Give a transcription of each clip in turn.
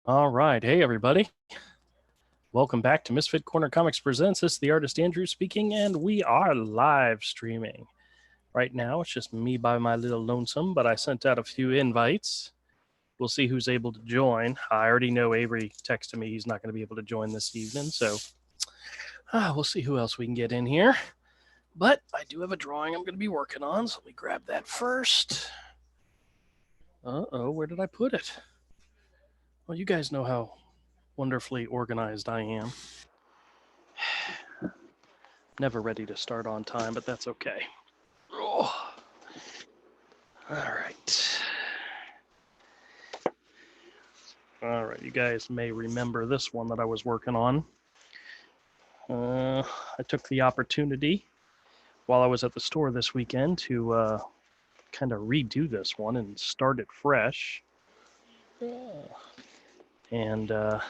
All right. Hey, everybody. Welcome back to Misfit Corner Comics Presents. This is the artist Andrew speaking, and we are live streaming. Right now, it's just me by my little lonesome, but I sent out a few invites. We'll see who's able to join. I already know Avery texted me he's not going to be able to join this evening, so we'll see who else we can get in here. But I do have a drawing I'm going to be working on, so let me grab that first. Uh-oh, where did I put it? Well, you guys know how wonderfully organized I am. Never ready to start on time, but that's okay. Oh. All right. All right, you guys may remember this one that I was working on. I took the opportunity while I was at the store this weekend to kind of redo this one and start it fresh. And I'll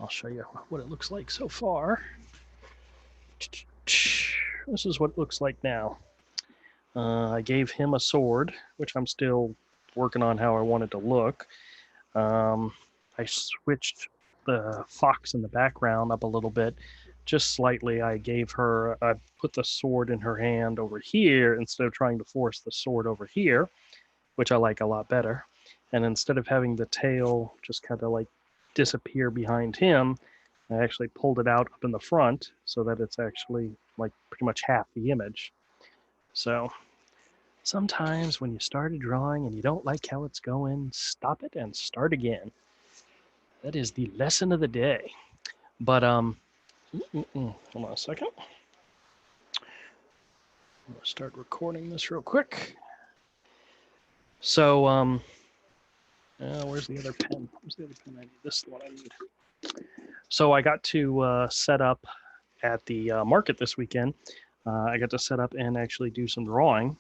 show you what it looks like so far. This is what it looks like now. I gave him a sword, which I'm still working on how I want it to look. I switched the fox in the background up a little bit, just slightly. I put the sword in her hand over here instead of trying to force the sword over here, which I like a lot better. And instead of having the tail just kind of like disappear behind him, I actually pulled it out up in the front so that it's actually like pretty much half the image. So sometimes when you start a drawing and you don't like how it's going, stop it and start again. That is the lesson of the day. But hold on a second. I'm gonna start recording this real quick. So where's the other pen? Where's the other pen I need? This is what I need. So I got to set up at the market this weekend. I got to set up and actually do some drawing,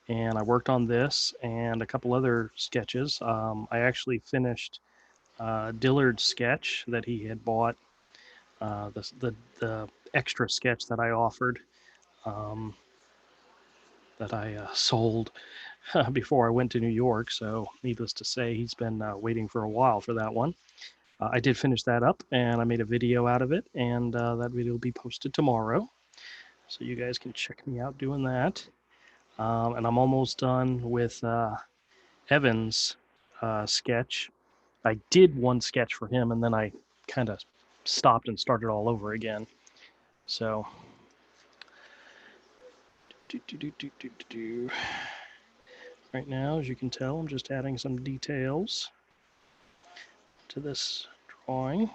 and I worked on this and a couple other sketches. I actually finished Dillard's sketch that he had bought, the extra sketch that I offered, that I sold before I went to New York. So needless to say, he's been waiting for a while for that one. I did finish that up, and I made a video out of it, and that video will be posted tomorrow. So you guys can check me out doing that. And I'm almost done with Evan's sketch. I did one sketch for him, and then I kind of stopped and started all over again. So, right now, as you can tell, I'm just adding some details to this drawing.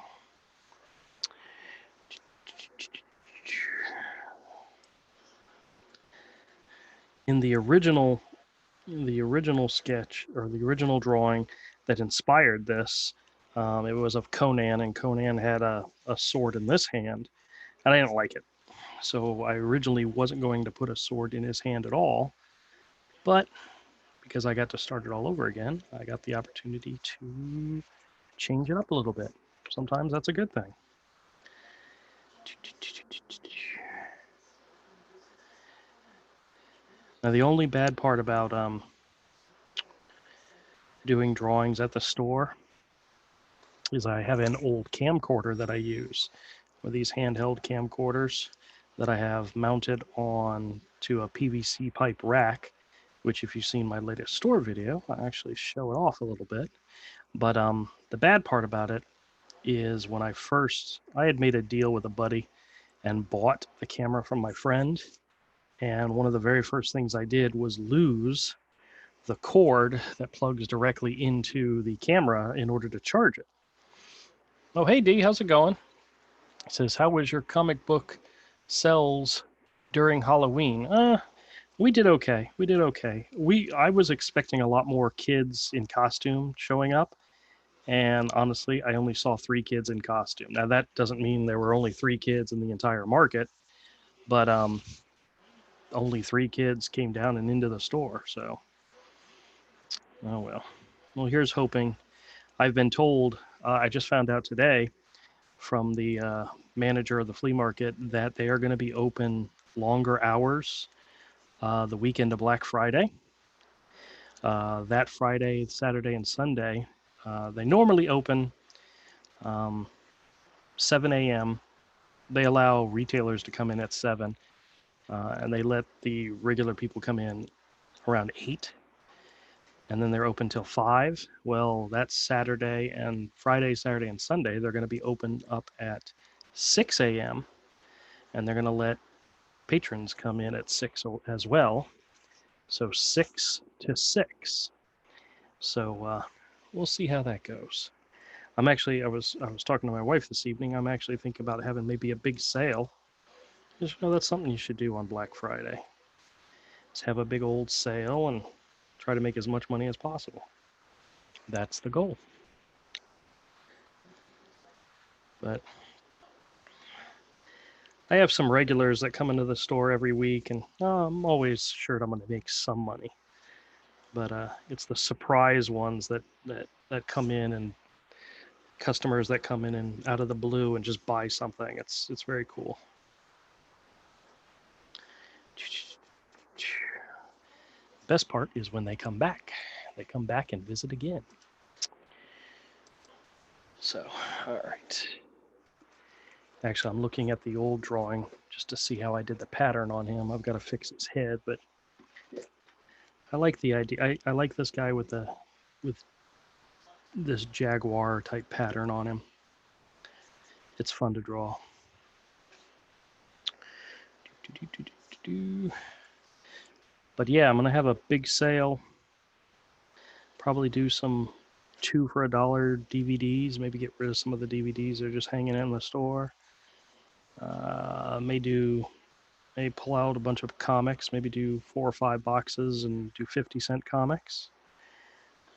In the original sketch, or the original drawing that inspired this, it was of Conan, and Conan had a sword in this hand, and I didn't like it. So I originally wasn't going to put a sword in his hand at all, but because I got to start it all over again, I got the opportunity to change it up a little bit. Sometimes that's a good thing. Now, the only bad part about doing drawings at the store is I have an old camcorder that I use, with these handheld camcorders that I have mounted on to a PVC pipe rack, which if you've seen my latest store video, I actually show it off a little bit. But the bad part about it is when I had made a deal with a buddy and bought the camera from my friend, and one of the very first things I did was lose the cord that plugs directly into the camera in order to charge it. Oh, hey D, how's it going? It says, how was your comic book sales during Halloween? We did okay. We did okay. I was expecting a lot more kids in costume showing up, and honestly, I only saw 3 kids in costume. Now that doesn't mean there were only 3 kids in the entire market, but only 3 kids came down and into the store. So, oh well. Well, here's hoping. I've been told. I just found out today from the manager of the flea market that they are going to be open longer hours the weekend of Black Friday. That Friday, Saturday, and Sunday, They normally open 7 a.m. They allow retailers to come in at 7, and they let the regular people come in around 8, and then they're open till 5. Well, that's Saturday and Friday, Saturday, and Sunday. They're going to be open up at 6 a.m., and they're going to let patrons come in at 6 as well. So 6 to 6. So we'll see how that goes. I was talking to my wife this evening. I'm actually thinking about having maybe a big sale. Just know that's something you should do on Black Friday. Just have a big old sale and try to make as much money as possible. That's the goal. But I have some regulars that come into the store every week, and I'm always sure I'm going to make some money. But it's the surprise ones that come in, and customers that come in and out of the blue and just buy something. It's very cool. Best part is when they come back. They come back and visit again. So, all right. Actually, I'm looking at the old drawing just to see how I did the pattern on him. I've got to fix his head, but I like the idea. I like this guy with this jaguar type pattern on him. It's fun to draw. But yeah, I'm gonna have a big sale. Probably do some 2 for $1 DVDs. Maybe get rid of some of the DVDs that are just hanging in the store. May pull out a bunch of comics. Maybe do 4 or 5 boxes and do 50-cent comics.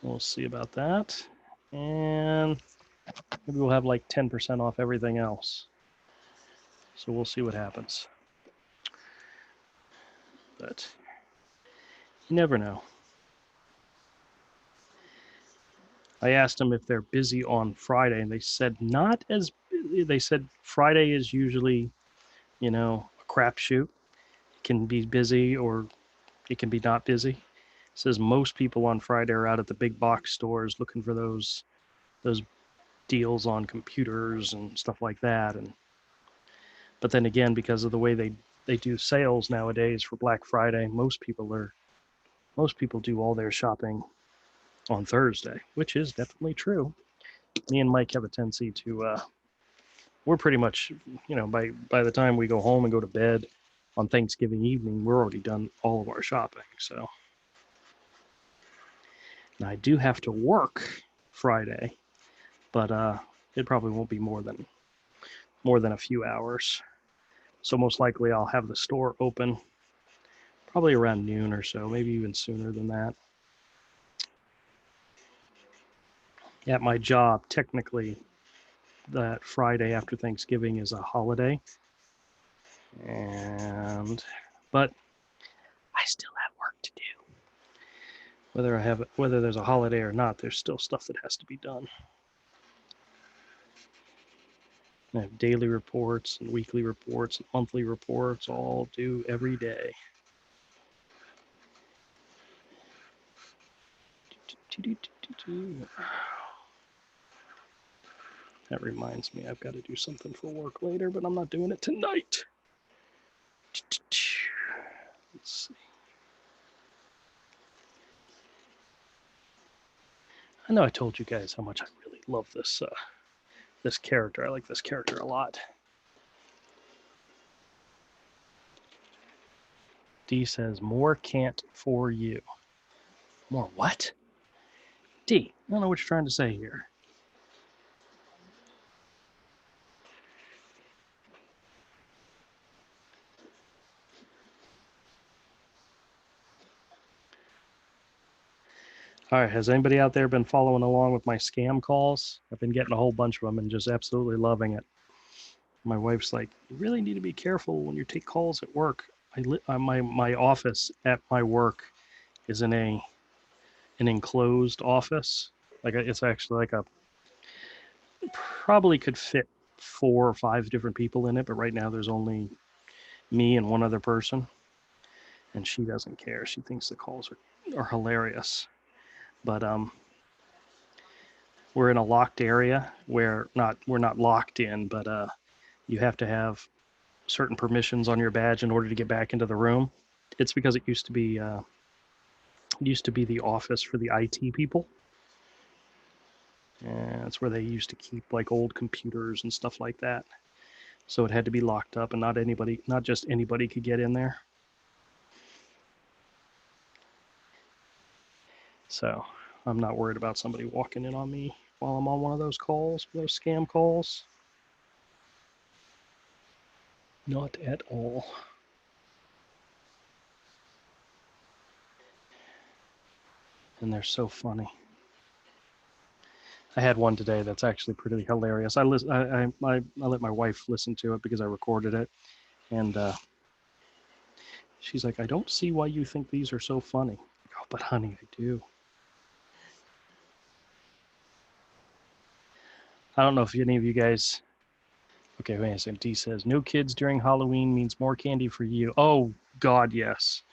We'll see about that. And maybe we'll have like 10% off everything else. So we'll see what happens. But you never know. I asked them if they're busy on Friday, and they said not as busy. They said Friday is usually, a crapshoot. It can be busy or it can be not busy. It says most people on Friday are out at the big box stores looking for those deals on computers and stuff like that. But then again, because of the way they do sales nowadays for Black Friday, most people do all their shopping on Thursday, which is definitely true. Me and Mike have a tendency to we're pretty much, by the time we go home and go to bed on Thanksgiving evening, we're already done all of our shopping. So now I do have to work Friday, but it probably won't be more than a few hours. So most likely I'll have the store open probably around noon or so, maybe even sooner than that. At my job, technically, that Friday after Thanksgiving is a holiday, but I still have work to do. Whether there's a holiday or not, there's still stuff that has to be done. I have daily reports and weekly reports and monthly reports, all due every day. That reminds me, I've got to do something for work later, but I'm not doing it tonight. Let's see. I know I told you guys how much I really love this character. I like this character a lot. D says, more can't for you. More what? D, I don't know what you're trying to say here. All right, has anybody out there been following along with my scam calls? I've been getting a whole bunch of them and just absolutely loving it. My wife's like, you really need to be careful when you take calls at work. My office at my work is in an enclosed office. It's actually like probably could fit 4 or 5 different people in it, but right now there's only me and one other person, and she doesn't care. She thinks the calls are hilarious. But we're in a locked area where we're not locked in, but you have to have certain permissions on your badge in order to get back into the room. It's because it used to be the office for the IT people. And that's where they used to keep like old computers and stuff like that. So it had to be locked up, and not just anybody could get in there. So I'm not worried about somebody walking in on me while I'm on one of those calls, those scam calls. Not at all. And they're so funny. I had one today that's actually pretty hilarious. I let my wife listen to it because I recorded it, and she's like, "I don't see why you think these are so funny." Oh, but honey, I do. I don't know if any of you guys. Okay, wait a second. D says no kids during Halloween means more candy for you. Oh God, yes.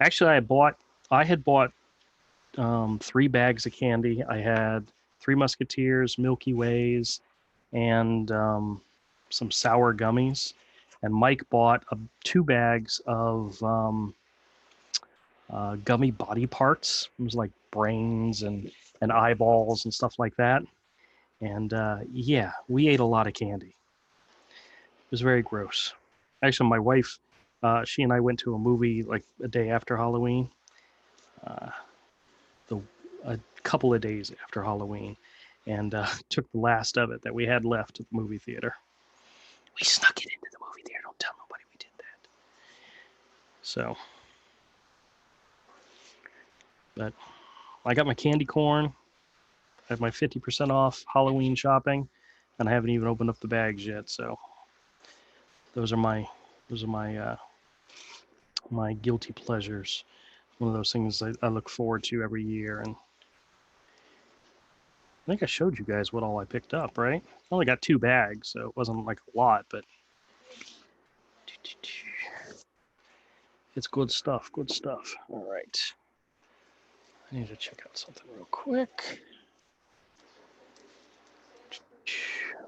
Actually, I had bought 3 bags of candy. I had Three Musketeers, Milky Ways, and some sour gummies. And Mike bought 2 bags of gummy body parts. It was like brains and eyeballs and stuff like that. And yeah, we ate a lot of candy. It was very gross. Actually, my wife, she and I went to a movie like a day after Halloween. Uh, the A couple of days after Halloween, and took the last of it that we had left at the movie theater. We snuck it into the movie theater. Don't tell nobody we did that. So, but I got my candy corn. I have my 50% off Halloween shopping, and I haven't even opened up the bags yet. So those are my guilty pleasures. One of those things I look forward to every year, and I think I showed you guys what all I picked up, right? I only got 2 bags, so it wasn't like a lot, but it's good stuff. Good stuff. All right. I need to check out something real quick.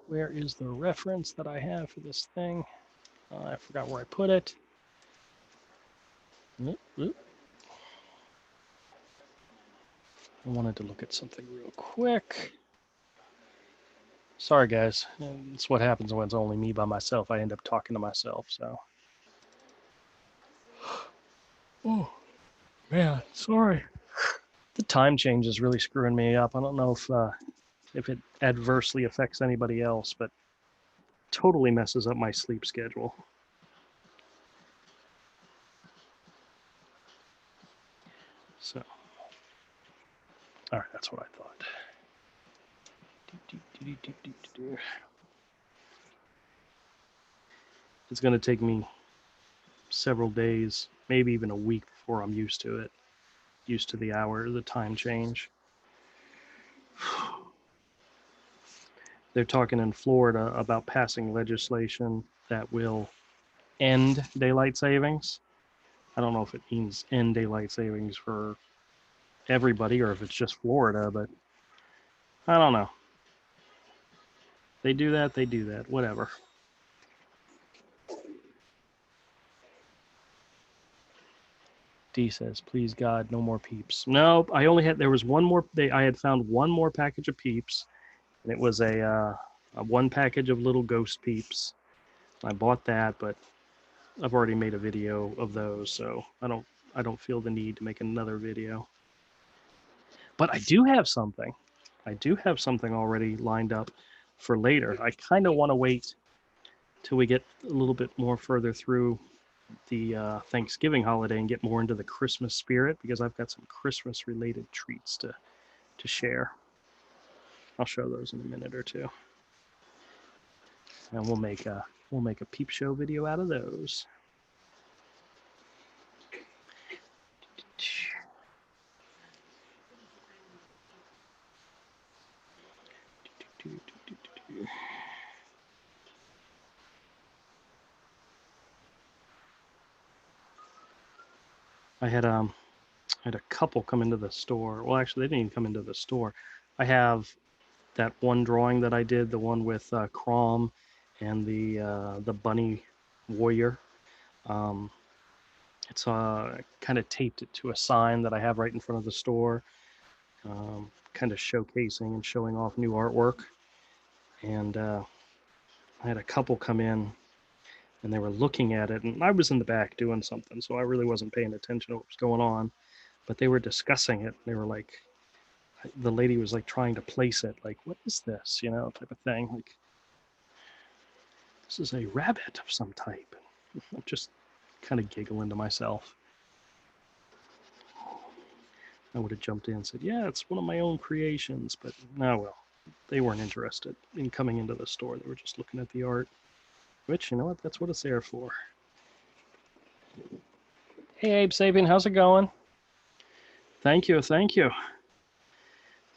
Where is the reference that I have for this thing? I forgot where I put it. I wanted to look at something real quick. Sorry, guys. It's what happens when it's only me by myself. I end up talking to myself, so. Oh, man, sorry. The time change is really screwing me up. I don't know if it adversely affects anybody else, but totally messes up my sleep schedule. So, all right, that's what I thought. It's going to take me several days, maybe even a week before I'm used to it, used to the time change. They're talking in Florida about passing legislation that will end daylight savings. I don't know if it means end daylight savings for everybody or if it's just Florida, but I don't know. They do that, whatever. D says, please God, no more peeps. Nope, there was one more, I had found one more package of peeps, and it was a one package of little ghost peeps. I bought that, but I've already made a video of those, so I don't feel the need to make another video. But I do have something. I do have something already lined up for later. I kind of want to wait till we get a little bit more further through the Thanksgiving holiday and get more into the Christmas spirit, because I've got some Christmas related treats to share. I'll show those in a minute or two, and we'll make a peep show video out of those. I had a couple come into the store. Well, actually, they didn't even come into the store. I have that one drawing that I did, the one with Crom and the bunny warrior. Um, it's kind of taped it to a sign that I have right in front of the store, kind of showcasing and showing off new artwork. And I had a couple come in and they were looking at it, and I was in the back doing something, so I really wasn't paying attention to what was going on. But they were discussing it. They were like, the lady was like trying to place it, like, what is this, type of thing. Like, this is a rabbit of some type. I'm just kind of giggling to myself. I would have jumped in and said, yeah, it's one of my own creations, but no, well, they weren't interested in coming into the store. They were just looking at the art, which, you know what, that's what it's there for. Hey, Abe Sabian, how's it going? Thank you, thank you.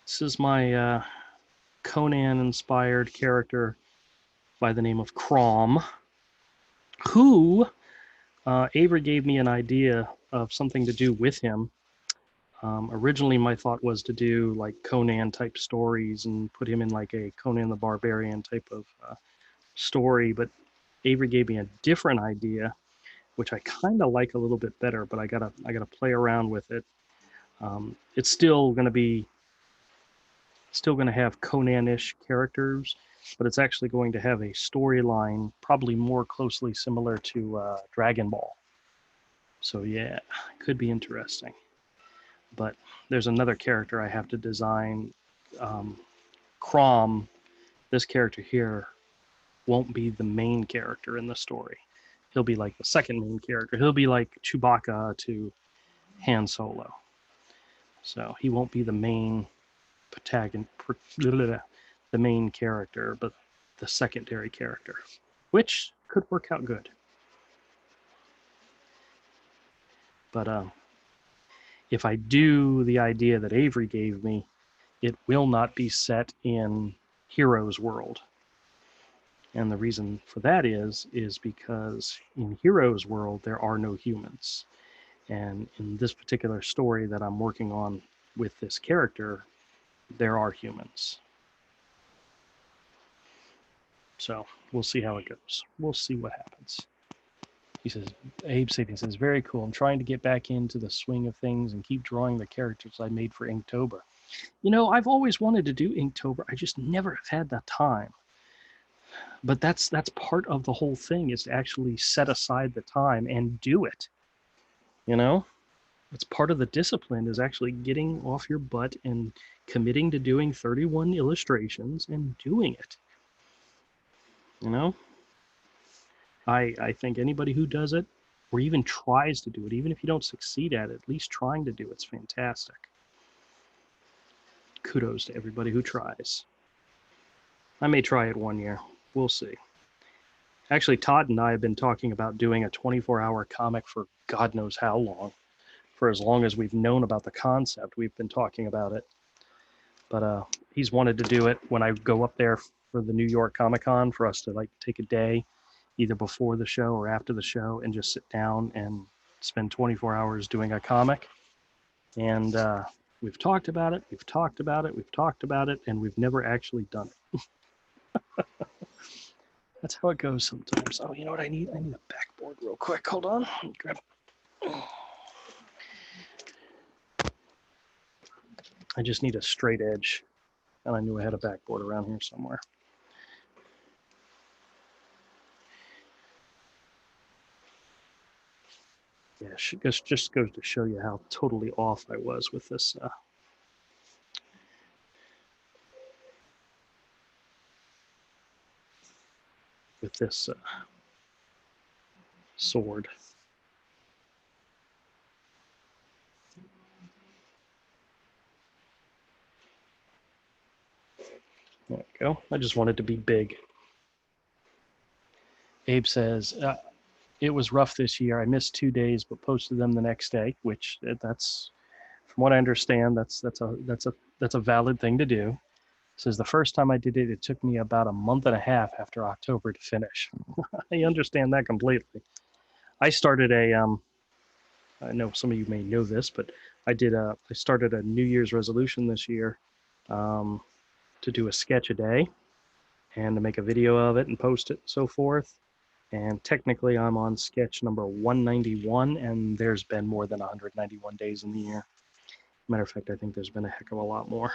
This is my Conan-inspired character by the name of Crom, who Avery gave me an idea of something to do with him. Originally, my thought was to do like Conan type stories and put him in like a Conan the Barbarian type of story, but Avery gave me a different idea, which I kind of like a little bit better, but I gotta play around with it. It's still gonna have Conan-ish characters, but it's actually going to have a storyline probably more closely similar to Dragon Ball. So yeah, could be interesting. But there's another character I have to design. Crom, this character here, won't be the main character in the story. He'll be like the second main character. He'll be like Chewbacca to Han Solo. So he won't be the main the main character, but the secondary character, which could work out good. But if I do the idea that Avery gave me, it will not be set in Heroes World. And the reason for that is because in Heroes World, there are no humans. And in this particular story that I'm working on with this character, there are humans. So we'll see how it goes. We'll see what happens. He says, Abe Sadie says, very cool. I'm trying to get back into the swing of things and keep drawing the characters I made for Inktober. I've always wanted to do Inktober. I just never have had that time. But that's part of the whole thing, is to actually set aside the time and do it. It's part of the discipline, is actually getting off your butt and committing to doing 31 illustrations and doing it. I think anybody who does it, or even tries to do it, even if you don't succeed at it, at least trying to do it's fantastic. Kudos to everybody who tries. I may try it one year. We'll see. Actually, Todd and I have been talking about doing a 24-hour comic for God knows how long. For as long as we've known about the concept, we've been talking about it. But he's wanted to do it when I go up there for the New York Comic Con, for us to like take a day, either before the show or after the show, and just sit down and spend 24 hours doing a comic. And we've talked about it, and we've never actually done it. That's how it goes sometimes. Oh, you know what I need? I need a backboard real quick. Hold on. Grab. I just need a straight edge, and I knew I had a backboard around here somewhere. Yeah, just goes to show you how totally off I was with this. Sword. There we go. I just wanted to be big. Abe says, it was rough this year. I missed 2 days, but posted them the next day, which that's, from what I understand, that's a valid thing to do. Says the first time I did it, it took me about a month and a half after October to finish. I understand that completely. I started I know some of you may know this, but I started a New Year's resolution this year, to do a sketch a day and to make a video of it and post it and so forth. And technically I'm on sketch number 191, and there's been more than 191 days in the year. Matter of fact, I think there's been a heck of a lot more.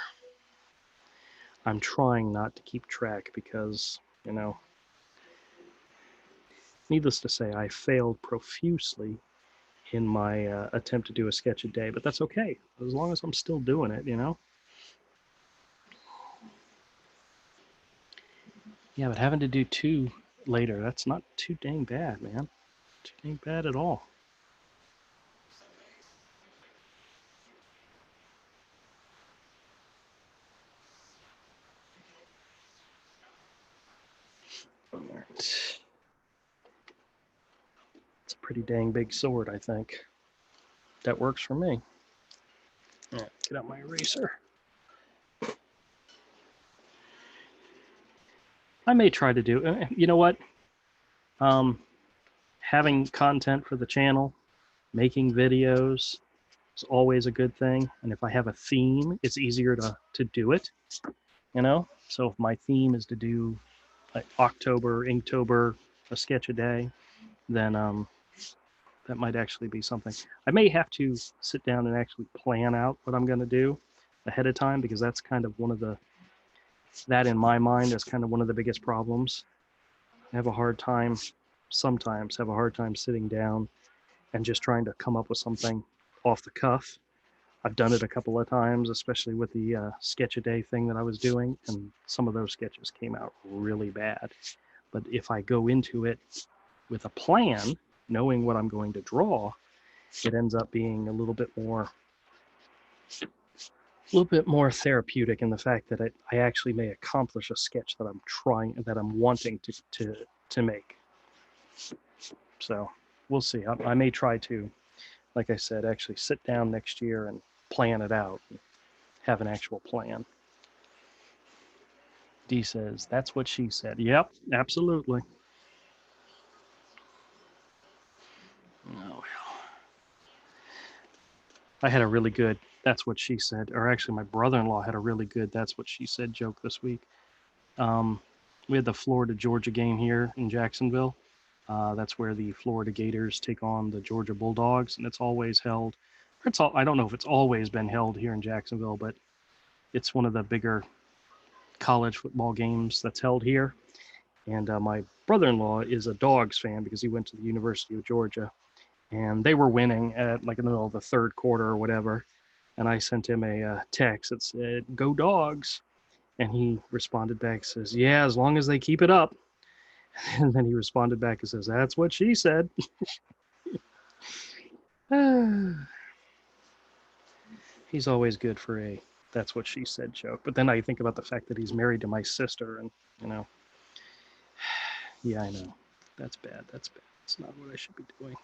I'm trying not to keep track because, you know, needless to say, I failed profusely in my attempt to do a sketch a day, but that's okay, as long as I'm still doing it, you know? Yeah, but having to do 2 later, that's not too dang bad, man. Too dang bad at all. All right. It's a pretty dang big sword, I think. That works for me. All right, get out my eraser. I may try to do, you know what? Having content for the channel, making videos is always a good thing. And if I have a theme, it's easier to do it, you know? So if my theme is to do like October, Inktober, a sketch a day, then that might actually be something. I may have to sit down and actually plan out what I'm going to do ahead of time, because that's kind of one of the, that in my mind is kind of one of the biggest problems. I have a hard time, sometimes have a hard time sitting down and just trying to come up with something off the cuff. I've done it a couple of times, especially with the sketch a day thing that I was doing, and some of those sketches came out really bad. But if I go into it with a plan, knowing what I'm going to draw, it ends up being a little bit more therapeutic in the fact that I actually may accomplish a sketch that I'm trying, that I'm wanting to make. So we'll see. I may try to, like I said, actually sit down next year and plan it out, and have an actual plan. D says, that's what she said. Yep, absolutely. Oh, I had a really good that's what she said, or actually my brother-in-law had a really good that's what she said joke this week. We had the Florida Georgia game here in Jacksonville. That's where the Florida Gators take on the Georgia Bulldogs, and it's always held. I don't know if it's always been held here in Jacksonville, but it's one of the bigger college football games that's held here. And my brother-in-law is a Dogs fan because he went to the University of Georgia, and they were winning at like in the middle of the third quarter or whatever. And I sent him a text that said, "Go Dogs." And he responded back, says, "Yeah, as long as they keep it up." And then he responded back and says, "That's what she said." He's always good for a "that's what she said" joke. But then I think about the fact that he's married to my sister, and, you know, yeah, I know. That's bad. That's bad. It's not what I should be doing.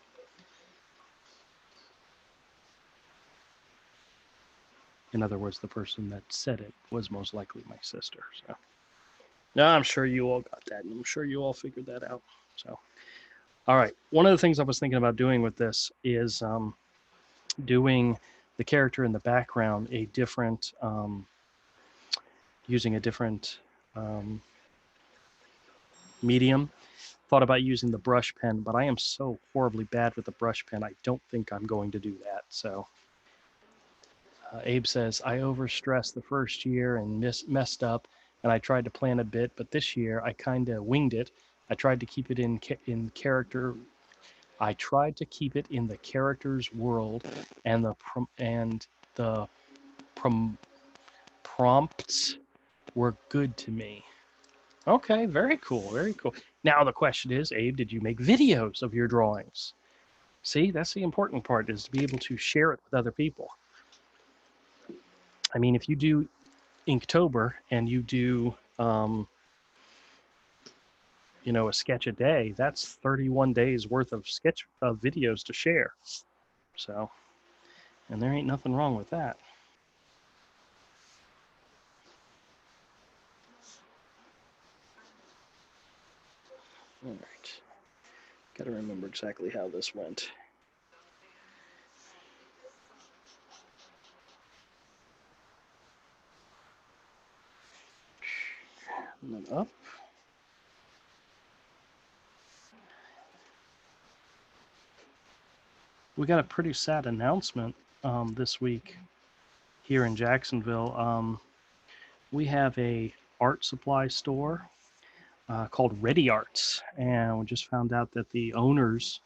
In other words, the person that said it was most likely my sister. So, no, I'm sure you all got that, and I'm sure you all figured that out. So, all right. One of the things I was thinking about doing with this is doing the character in the background a different, using a different medium. Thought about using the brush pen, but I am so horribly bad with the brush pen, I don't think I'm going to do that. So Abe says, I overstressed the first year and messed up, and I tried to plan a bit, but this year I kind of winged it. I tried to keep it in character. I tried to keep it in the character's world, and the prompts were good to me. Okay, very cool, very cool. Now the question is, Abe, did you make videos of your drawings? See, that's the important part, is to be able to share it with other people. I mean, if you do Inktober and you do, you know, a sketch a day, that's 31 days worth of sketch videos to share. So, and there ain't nothing wrong with that. All right. Got to remember exactly how this went. And then up. We got a pretty sad announcement this week here in Jacksonville. We have a art supply store called Ready Arts, and we just found out that the owners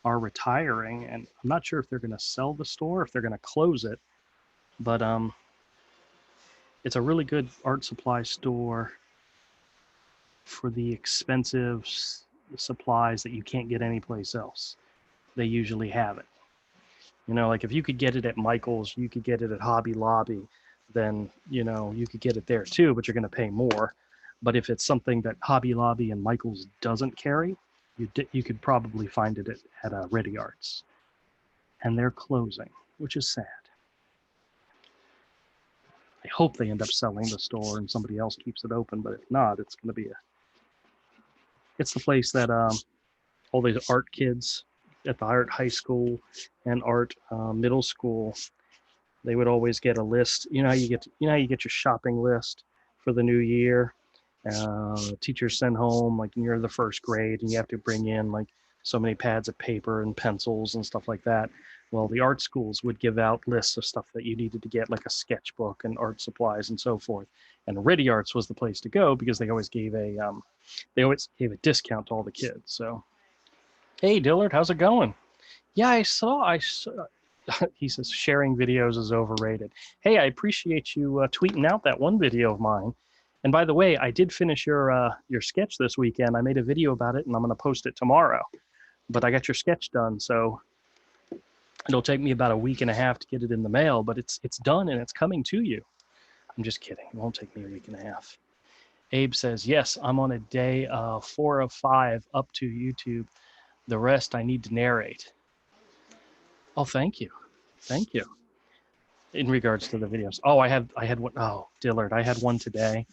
are retiring, and I'm not sure if they're going to sell the store, if they're going to close it, but it's a really good art supply store for the expensive supplies that you can't get anyplace else. They usually have it. You know, like if you could get it at Michael's, you could get it at Hobby Lobby, then, you know, you could get it there too, but you're going to pay more. But if it's something that Hobby Lobby and Michael's doesn't carry, you could probably find it at Ready Arts. And they're closing, which is sad. I hope they end up selling the store and somebody else keeps it open, but if not, it's going to be it's the place that all these art kids at the art high school and art middle school, they would always get a list. You know how you get your shopping list for the new year. Teachers send home like you're the first grade and you have to bring in like so many pads of paper and pencils and stuff like that. Well, the art schools would give out lists of stuff that you needed to get, like a sketchbook and art supplies and so forth. And Ready Arts was the place to go because they always gave a discount to all the kids. So, hey Dillard, how's it going? Yeah, I saw. He says sharing videos is overrated. Hey, I appreciate you tweeting out that one video of mine. And by the way, I did finish your sketch this weekend. I made a video about it, and I'm going to post it tomorrow. But I got your sketch done, so it'll take me about a week and a half to get it in the mail. But it's done and it's coming to you. I'm just kidding. It won't take me a week and a half. Abe says, yes, I'm on a day 4 of 5 up to YouTube. The rest I need to narrate. Oh, thank you. Thank you. In regards to the videos. Oh, I had one. Oh, Dillard, I had one today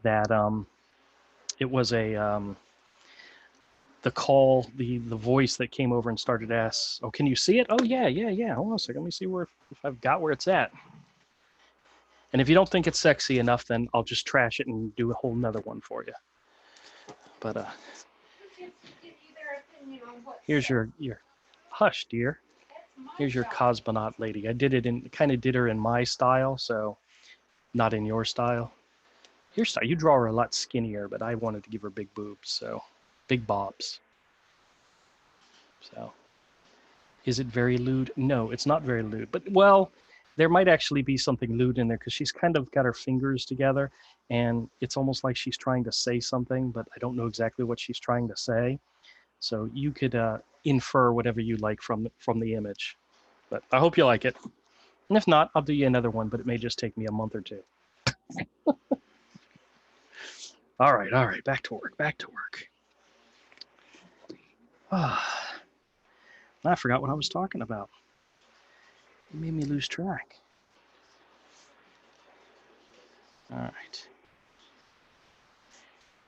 that it was the call, the voice that came over and started to ask, oh, can you see it? Oh, yeah. Hold on a second. Let me see if I've got where it's at. And if you don't think it's sexy enough, then I'll just trash it and do a whole nother one for you. But here's your hush, dear. Here's your cosmonaut lady. I kind of did her in my style, so not in your style. Your style, you draw her a lot skinnier, but I wanted to give her big boobs, so big bobs. So, is it very lewd? No, it's not very lewd. But well, there might actually be something lewd in there because she's kind of got her fingers together, and it's almost like she's trying to say something, but I don't know exactly what she's trying to say. So you could infer whatever you like from the image. But I hope you like it. And if not, I'll do you another one, but it may just take me a month or two. All right. Back to work. I forgot what I was talking about. It made me lose track. All right.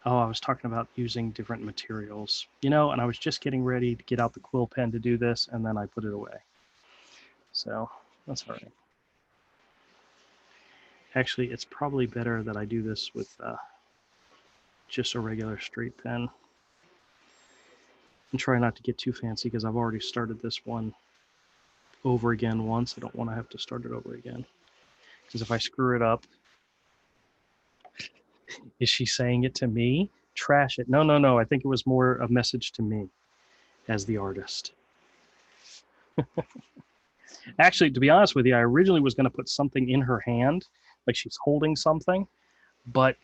Oh, I was talking about using different materials, and I was just getting ready to get out the quill pen to do this, and then I put it away. So that's all right. Actually, it's probably better that I do this with just a regular straight pen. And try not to get too fancy because I've already started this one over again once. I don't want to have to start it over again. Because if I screw it up, is she saying it to me? Trash it. No. I think it was more a message to me as the artist. Actually, to be honest with you, I originally was going to put something in her hand, like she's holding something, but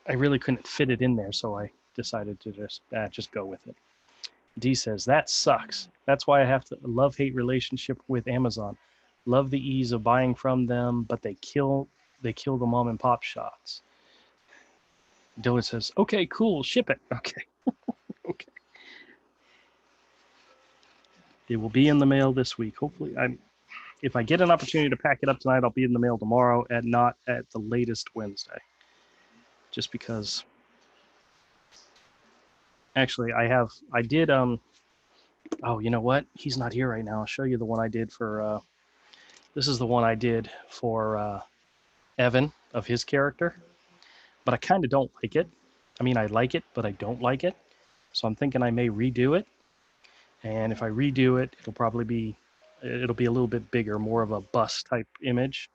I really couldn't fit it in there, so I decided to just go with it. D says, that sucks. That's why I have to love-hate relationship with Amazon. Love the ease of buying from them, but they kill the mom and pop shops. Dylan says, okay, cool, ship it. Okay. Okay. It will be in the mail this week. Hopefully, if I get an opportunity to pack it up tonight, I'll be in the mail tomorrow, not at the latest Wednesday. Just because. Actually, I did. Oh, you know what? He's not here right now. I'll show you the one I did for. This is the one I did for Evan of his character. but I kind of don't like it. I mean, I like it, but I don't like it. So I'm thinking I may redo it. And if I redo it, it'll be a little bit bigger, more of a bus type image.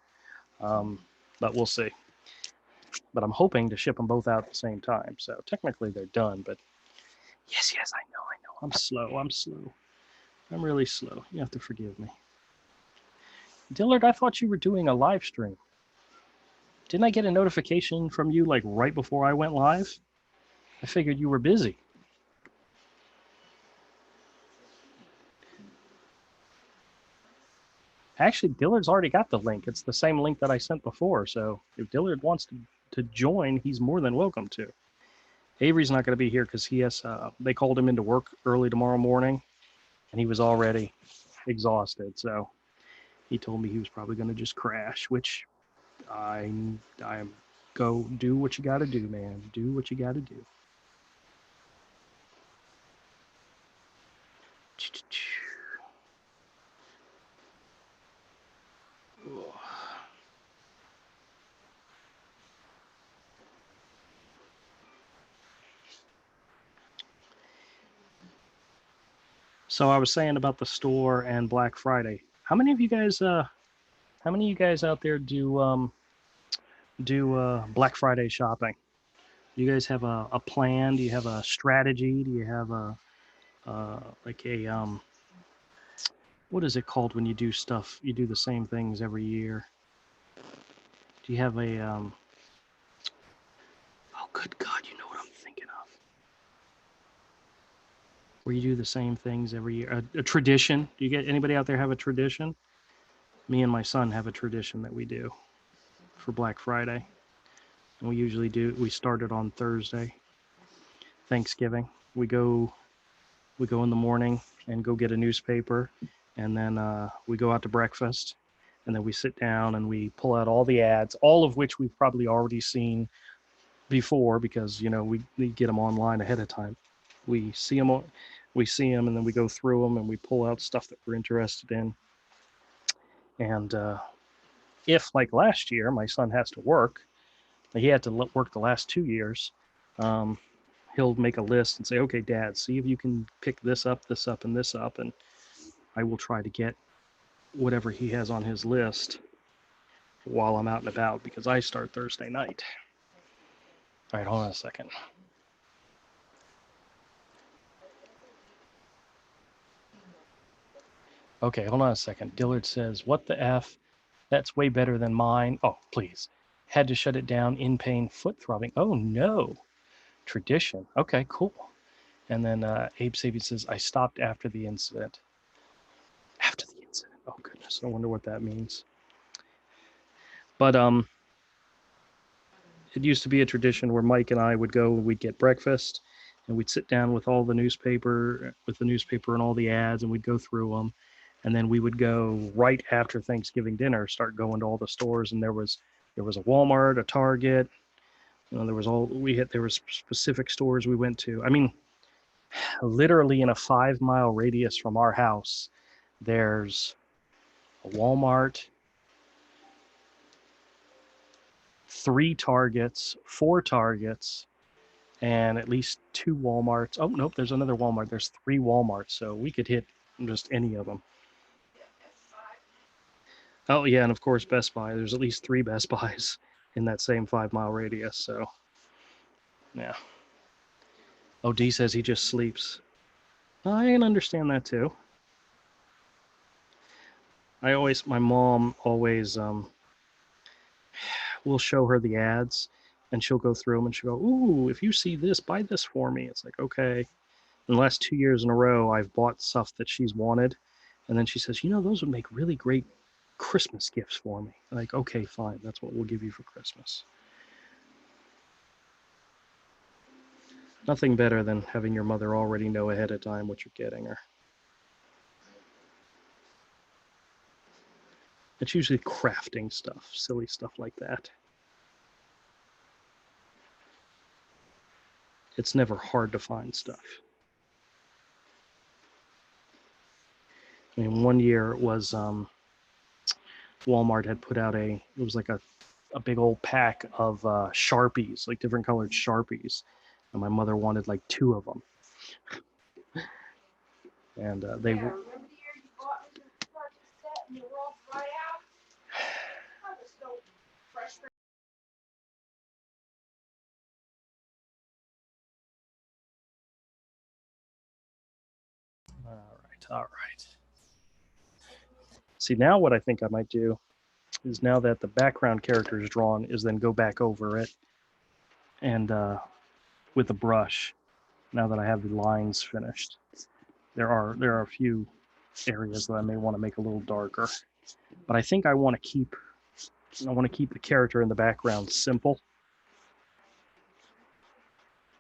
But we'll see. But I'm hoping to ship them both out at the same time. So technically they're done, but yes, I know. I'm slow. I'm really slow. You have to forgive me. Dillard, I thought you were doing a live stream. Didn't I get a notification from you like right before I went live? I figured you were busy. Actually, Dillard's already got the link. It's the same link that I sent before. So if Dillard wants to join, he's more than welcome to. Avery's not going to be here because he has. They called him into work early tomorrow morning, and he was already exhausted. So he told me he was probably going to just crash. Which I'm go do what you got to do, man. Do what you got to do. So I was saying about the store and Black Friday. How many of you guys? How many of you guys out there do Black Friday shopping? Do you guys have a plan? Do you have a strategy? Do you have a like a what is it called when you do stuff? You do the same things every year. Do you have a oh good God, you know what I'm thinking of? Where you do the same things every year. A tradition. Do you get anybody out there have a tradition? Me and my son have a tradition that we do for Black Friday. And we start it on Thursday, Thanksgiving. We go in the morning and go get a newspaper, and then we go out to breakfast, and then we sit down and we pull out all the ads, all of which we've probably already seen before because we get them online ahead of time. We see them, and then we go through them and we pull out stuff that we're interested in. And if like last year, my son has to work, he had to work the last 2 years. He'll make a list and say, okay, Dad, see if you can pick this up, and this up. And I will try to get whatever he has on his list while I'm out and about because I start Thursday night. All right, hold on a second. Okay, hold on a second. Dillard says, what the F? That's way better than mine. Oh, please. Had to shut it down in pain, foot throbbing. Oh, no. Tradition. Okay, cool. And then Abe Sabian says, I stopped after the incident. After the incident. Oh, goodness. I wonder what that means. But it used to be a tradition where Mike and I would go, we'd get breakfast, and we'd sit down with the newspaper and all the ads, and we'd go through them. And then we would go right after Thanksgiving dinner, start going to all the stores. And there was a Walmart, a Target. There were specific stores we went to. I mean, literally in a 5-mile radius from our house, there's a Walmart, 3 Targets, 4 Targets, and at least 2 Walmarts. Oh, nope, there's another Walmart. There's 3 Walmarts, so we could hit just any of them. Oh, yeah, and of course, Best Buy. There's at least 3 Best Buys in that same 5-mile radius, so yeah. Oh, D says he just sleeps. I can understand that too. My mom always will show her the ads, and she'll go through them, and she'll go, ooh, if you see this, buy this for me. It's like, okay. In the last 2 years in a row, I've bought stuff that she's wanted, and then she says, those would make really great Christmas gifts for me. Like, okay, fine, that's what we'll give you for Christmas. Nothing better than having your mother already know ahead of time what you're getting her. It's usually crafting stuff, silly stuff like that. It's never hard to find stuff. I mean, one year it was Walmart had put out it was like a a big old pack of Sharpies, like different colored Sharpies, and my mother wanted like 2 of them, and they were. All right. See, now what I think I might do is, now that the background character is drawn, is then go back over it and with a brush. Now that I have the lines finished, there are a few areas that I may want to make a little darker, but I think I want to keep the character in the background simple.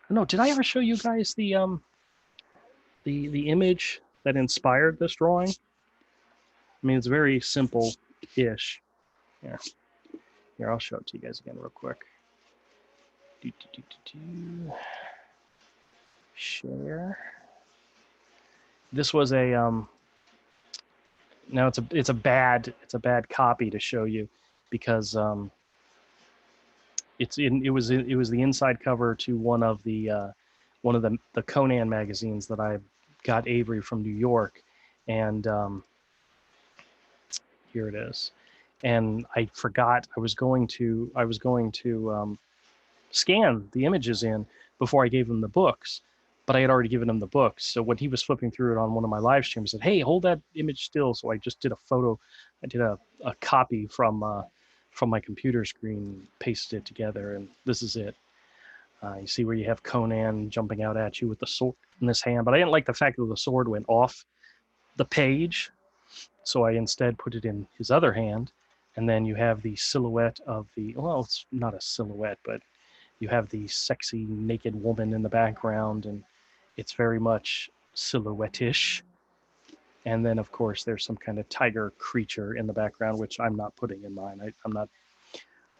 No, did I ever show you guys the image that inspired this drawing? I mean, it's very simple-ish. Here, I'll show it to you guys again real quick. Share. This was a now it's a bad copy to show you, because it was the inside cover to one of the Conan magazines that I got Avery from New York, and here it is. And I forgot I was going to scan the images in before I gave him the books, but I had already given him the books. So when he was flipping through it on one of my live streams, he said, "Hey, hold that image still." So I just did a photo. I did a copy from my computer screen, pasted it together, and this is it. You see where you have Conan jumping out at you with the sword in his hand, but I didn't like the fact that the sword went off the page, so I instead put it in his other hand, and then you have the silhouette of the, well, it's not a silhouette, but you have the sexy naked woman in the background, and it's very much silhouette-ish. And then, of course, there's some kind of tiger creature in the background, which I'm not putting in mine.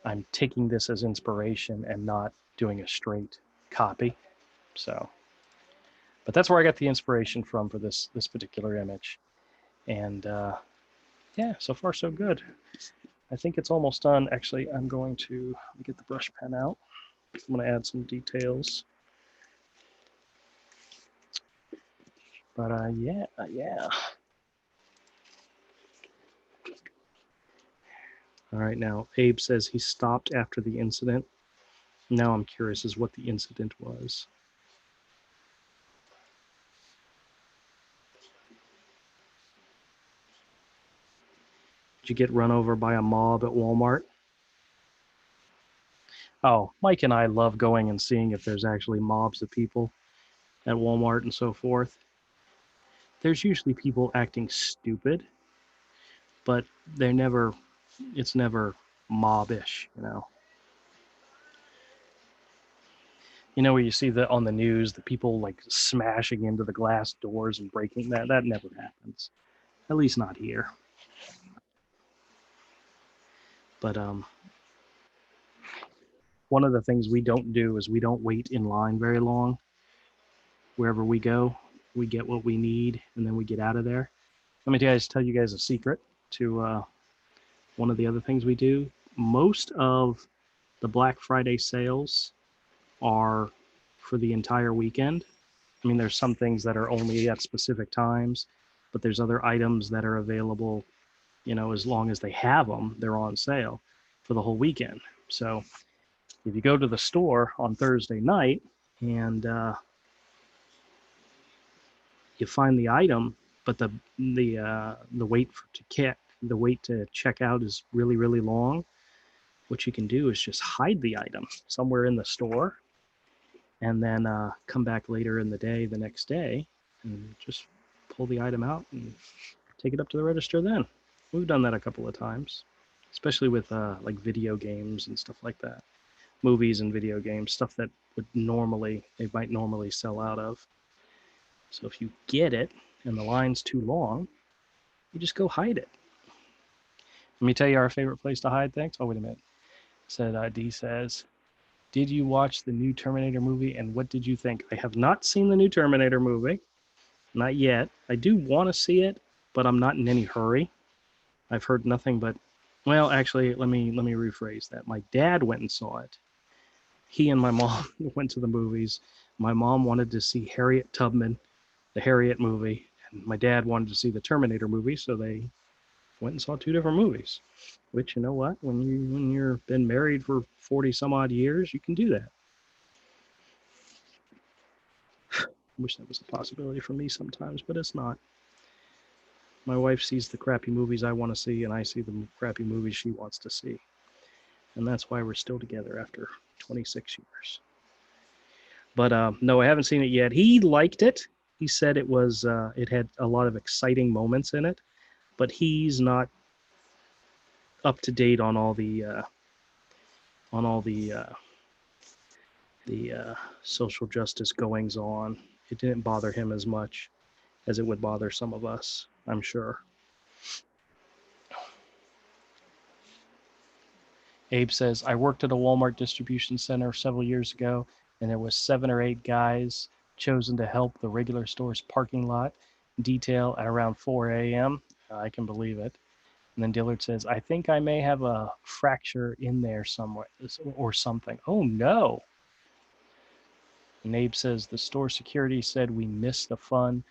I'm taking this as inspiration and not doing a straight copy. So, but that's where I got the inspiration from for this particular image. And yeah, so far so good. I think it's almost done. Actually, I'm going to get the brush pen out. I'm going to add some details. But yeah. All right, now Abe says he stopped after the incident. Now I'm curious as what the incident was. Did you get run over by a mob at Walmart? Oh, Mike and I love going and seeing if there's actually mobs of people at Walmart and so forth. There's usually people acting stupid, but it's never mobbish, you know. You know, where you see on the news, the people like smashing into the glass doors and breaking that never happens. At least not here. But one of the things we don't do is we don't wait in line very long. Wherever we go, we get what we need, and then we get out of there. Let me tell you guys a secret to one of the other things we do. Most of the Black Friday sales are for the entire weekend. I mean, there's some things that are only at specific times, but there's other items that are available, you know, as long as they have them, they're on sale for the whole weekend. So if you go to the store on Thursday night and you find the item, but the wait to check out is really, really long, what you can do is just hide the item somewhere in the store, and then come back later in the day, the next day, and just pull the item out and take it up to the register then. We've done that a couple of times, especially with like video games and stuff like that. Movies and video games, stuff that they might normally sell out of. So if you get it and the line's too long, you just go hide it. Let me tell you our favorite place to hide things. Oh, wait a minute. D says, did you watch the new Terminator movie and what did you think? I have not seen the new Terminator movie. Not yet. I do want to see it, but I'm not in any hurry. I've heard nothing but Well, actually, let me rephrase that. My dad went and saw it. He and my mom went to the movies. My mom wanted to see Harriet Tubman, the Harriet movie, and my dad wanted to see the Terminator movie, so they went and saw two different movies. Which, you know what, when you're been married for 40 some odd years, you can do that. I wish that was a possibility for me sometimes, but it's not. My wife sees the crappy movies I want to see, and I see the crappy movies she wants to see. And that's why we're still together after 26 years. But no, I haven't seen it yet. He liked it. He said it had a lot of exciting moments in it, but he's not up to date on all the social justice goings on. It didn't bother him as much as it would bother some of us, I'm sure. Abe says, I worked at a Walmart distribution center several years ago, and there was 7 or 8 guys chosen to help the regular store's parking lot detail at around 4 a.m. I can believe it. And then Dillard says, I think I may have a fracture in there somewhere or something. Oh, no. And Abe says, the store security said we missed the fun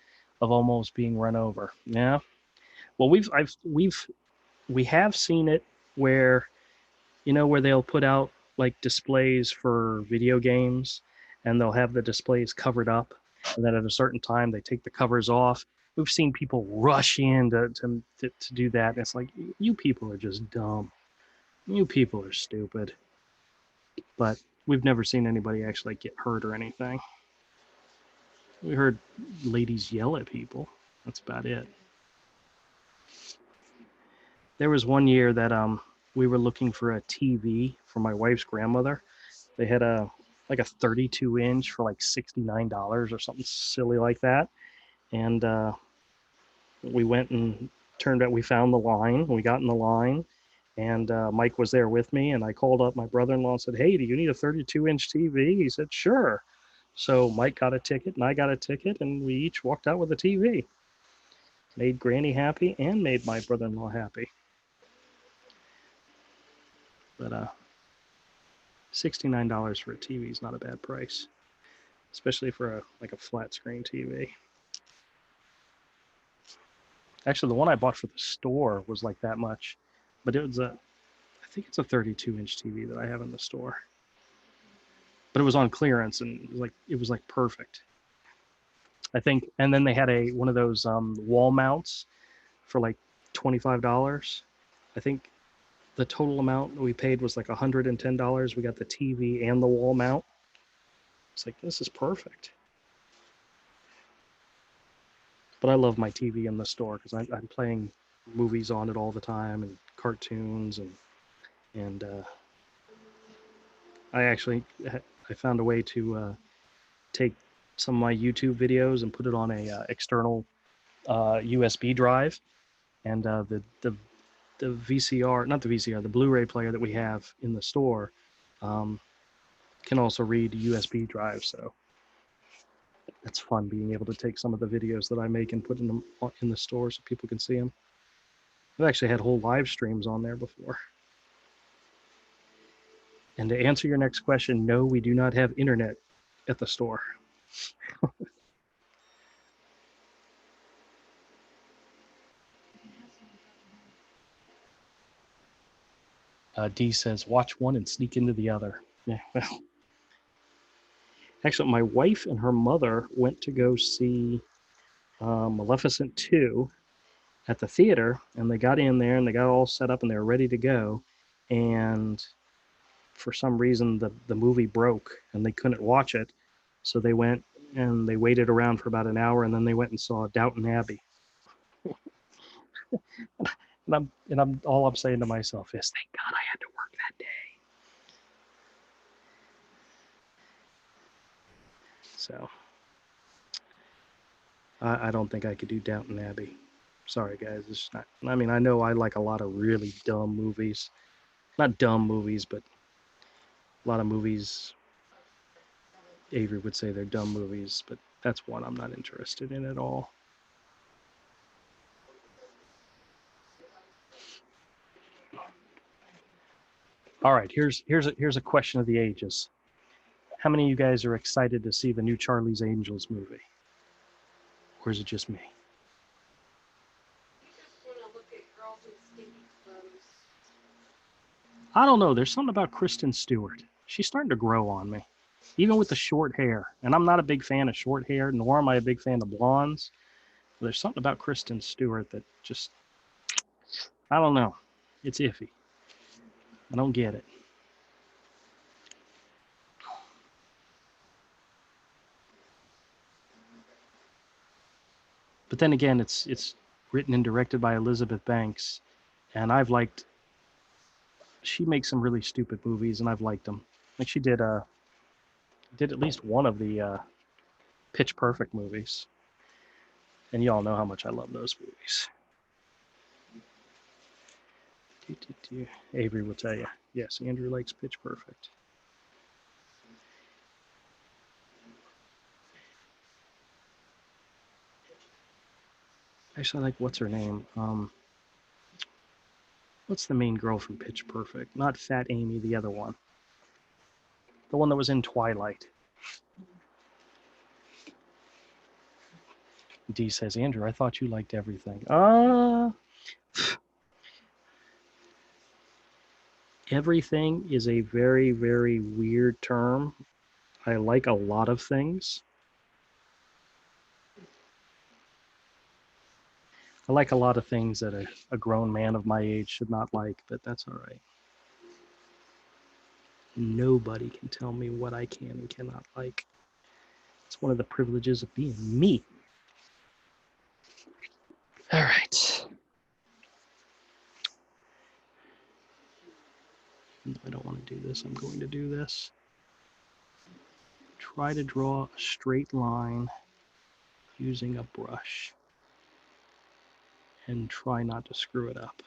of almost being run over. Yeah. Well, we have seen it where where they'll put out like displays for video games and they'll have the displays covered up. And then at a certain time, they take the covers off. We've seen people rush in to do that. And it's like, you people are just dumb. You people are stupid. But we've never seen anybody actually get hurt or anything. We heard ladies yell at people. That's about it. There was one year that we were looking for a TV for my wife's grandmother. They had a 32 inch for like $69 or something silly like that. And we went and turned out we found the line. We got in the line, and Mike was there with me. And I called up my brother-in-law and said, "Hey, do you need a 32-inch TV?" He said, "Sure." So Mike got a ticket, and I got a ticket, and we each walked out with a TV. Made Granny happy and made my brother-in-law happy. But $69 for a TV is not a bad price, especially for a flat screen TV. Actually, the one I bought for the store was like that much, but I think it's a 32-inch TV that I have in the store. But it was on clearance and it was like perfect. I think, and then they had one of those wall mounts for like $25. I think the total amount we paid was like $110. We got the TV and the wall mount. It's like, this is perfect. But I love my TV in the store because I'm playing movies on it all the time and cartoons and I actually I found a way to take some of my YouTube videos and put it on a external USB drive, and the VCR, not the VCR, the Blu-ray player that we have in the store um, can also read USB drives. So it's fun being able to take some of the videos that I make and put them in the store so people can see them. I've actually had whole live streams on there before. And to answer your next question, no, we do not have internet at the store. D says, watch one and sneak into the other. Yeah, well, actually, my wife and her mother went to go see Maleficent 2 at the theater, and they got in there and they got all set up and they were ready to go. And for some reason, the movie broke and they couldn't watch it. So they went and they waited around for about an hour and then they went and saw Downton Abbey. And I'm all I'm saying to myself is, thank God I had to work that day. So I don't think I could do Downton Abbey. Sorry, guys. It's not. I mean, I know I like a lot of really dumb movies. Not dumb movies, but a lot of movies. Avery would say they're dumb movies, but that's one I'm not interested in at all. All right, here's a question of the ages. How many of you guys are excited to see the new Charlie's Angels movie? Or is it just me? I don't know. There's something about Kristen Stewart. She's starting to grow on me, even with the short hair. And I'm not a big fan of short hair, nor am I a big fan of blondes. But there's something about Kristen Stewart that just, I don't know. It's iffy. I don't get it. But then again, it's written and directed by Elizabeth Banks, and I've liked. She makes some really stupid movies, and I've liked them. Like she did at least one of the Pitch Perfect movies, and you all know how much I love those movies. Avery will tell you. Yes, Andrew likes Pitch Perfect. Actually, I like what's her name? What's the main girl from Pitch Perfect? Not Fat Amy, the other one. The one that was in Twilight. Dee says, Andrew, I thought you liked everything. Everything is a very, very weird term. I like a lot of things. I like a lot of things that a grown man of my age should not like, but that's all right. Nobody can tell me what I can and cannot like. It's one of the privileges of being me. All right. No, I don't want to do this. I'm going to do this. Try to draw a straight line using a brush and try not to screw it up.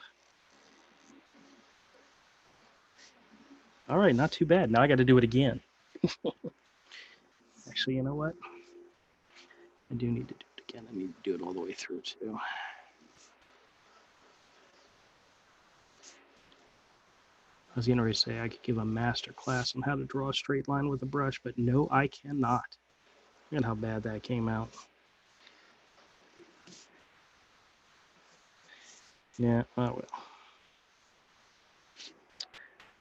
All right, not too bad. Now I got to do it again. Actually, you know what? I do need to do it again. I need to do it all the way through too. I was going to say I could give a master class on how to draw a straight line with a brush, but no, I cannot. Look at how bad that came out. Yeah, oh well.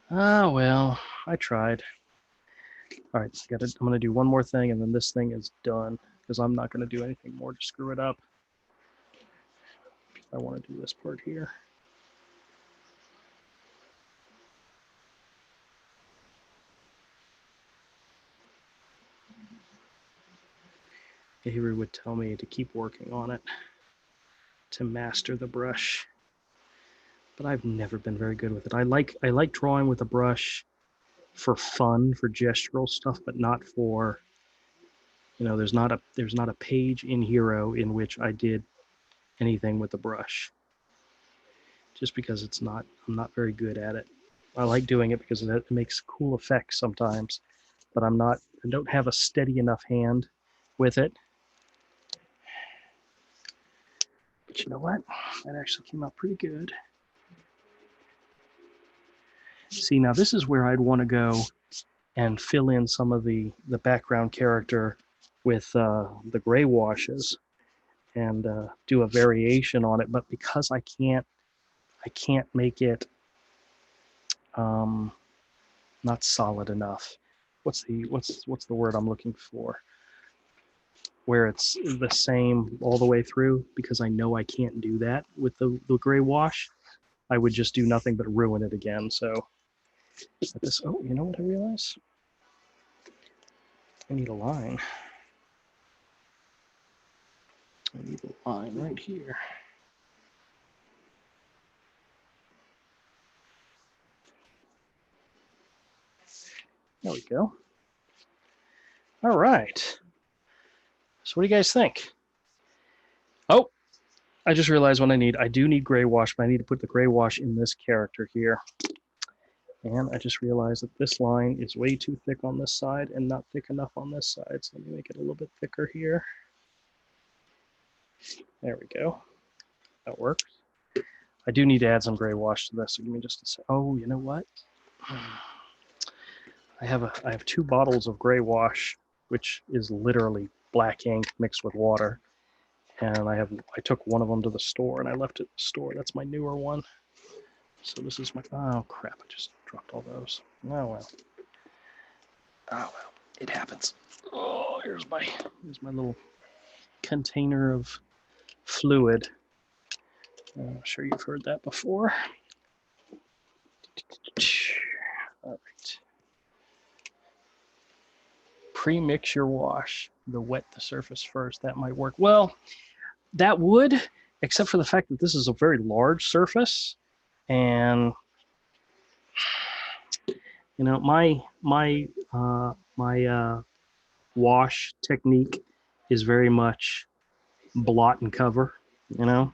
Oh well, I tried. All right, so I'm going to do one more thing, and then this thing is done, because I'm not going to do anything more to screw it up. I want to do this part here. Avery would tell me to keep working on it, to master the brush. But I've never been very good with it. I like drawing with a brush for fun, for gestural stuff, but not for, you know, there's not a page in Hero in which I did anything with the brush. Just because I'm not very good at it. I like doing it because it makes cool effects sometimes, but I don't have a steady enough hand with it. But you know what? That actually came out pretty good. See, now this is where I'd want to go and fill in some of the background character with the gray washes and do a variation on it. But because I can't make it not solid enough. What's the word I'm looking for? Where it's the same all the way through, because I know I can't do that with the gray wash. I would just do nothing but ruin it again. So this, oh, you know what I realize? I need a line. I need a line right here. There we go. All right. So what do you guys think? Oh, I just realized what I do need gray wash, but I need to put the gray wash in this character here. And I just realized that this line is way too thick on this side and not thick enough on this side. So let me make it a little bit thicker here. There we go. That works. I do need to add some gray wash to this. So give me just a sec. Oh, you know what? I have 2 bottles of gray wash, which is literally black ink mixed with water. And I took one of them to the store and I left it at the store. That's my newer one. So this is my, oh crap, I just dropped all those. Oh well. Oh well, it happens. Oh, here's my little container of fluid. I'm sure you've heard that before. All right. Pre-mix your wash. Wet the surface first. That might work. Well, that would, except for the fact that this is a very large surface, and you know my wash technique is very much blot and cover. You know,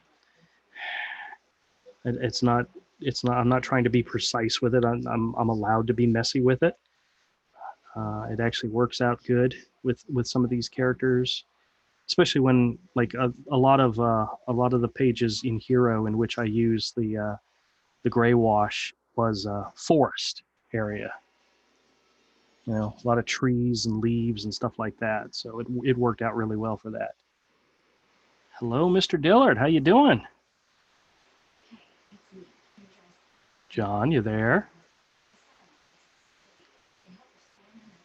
it's not. I'm not trying to be precise with it. I'm allowed to be messy with it. It actually works out good with some of these characters, especially when like a lot of the pages in Hero in which I use the gray wash was forest area. You know, a lot of trees and leaves and stuff like that. So it worked out really well for that. Hello, Mr. Dillard. How you doing? John, you there?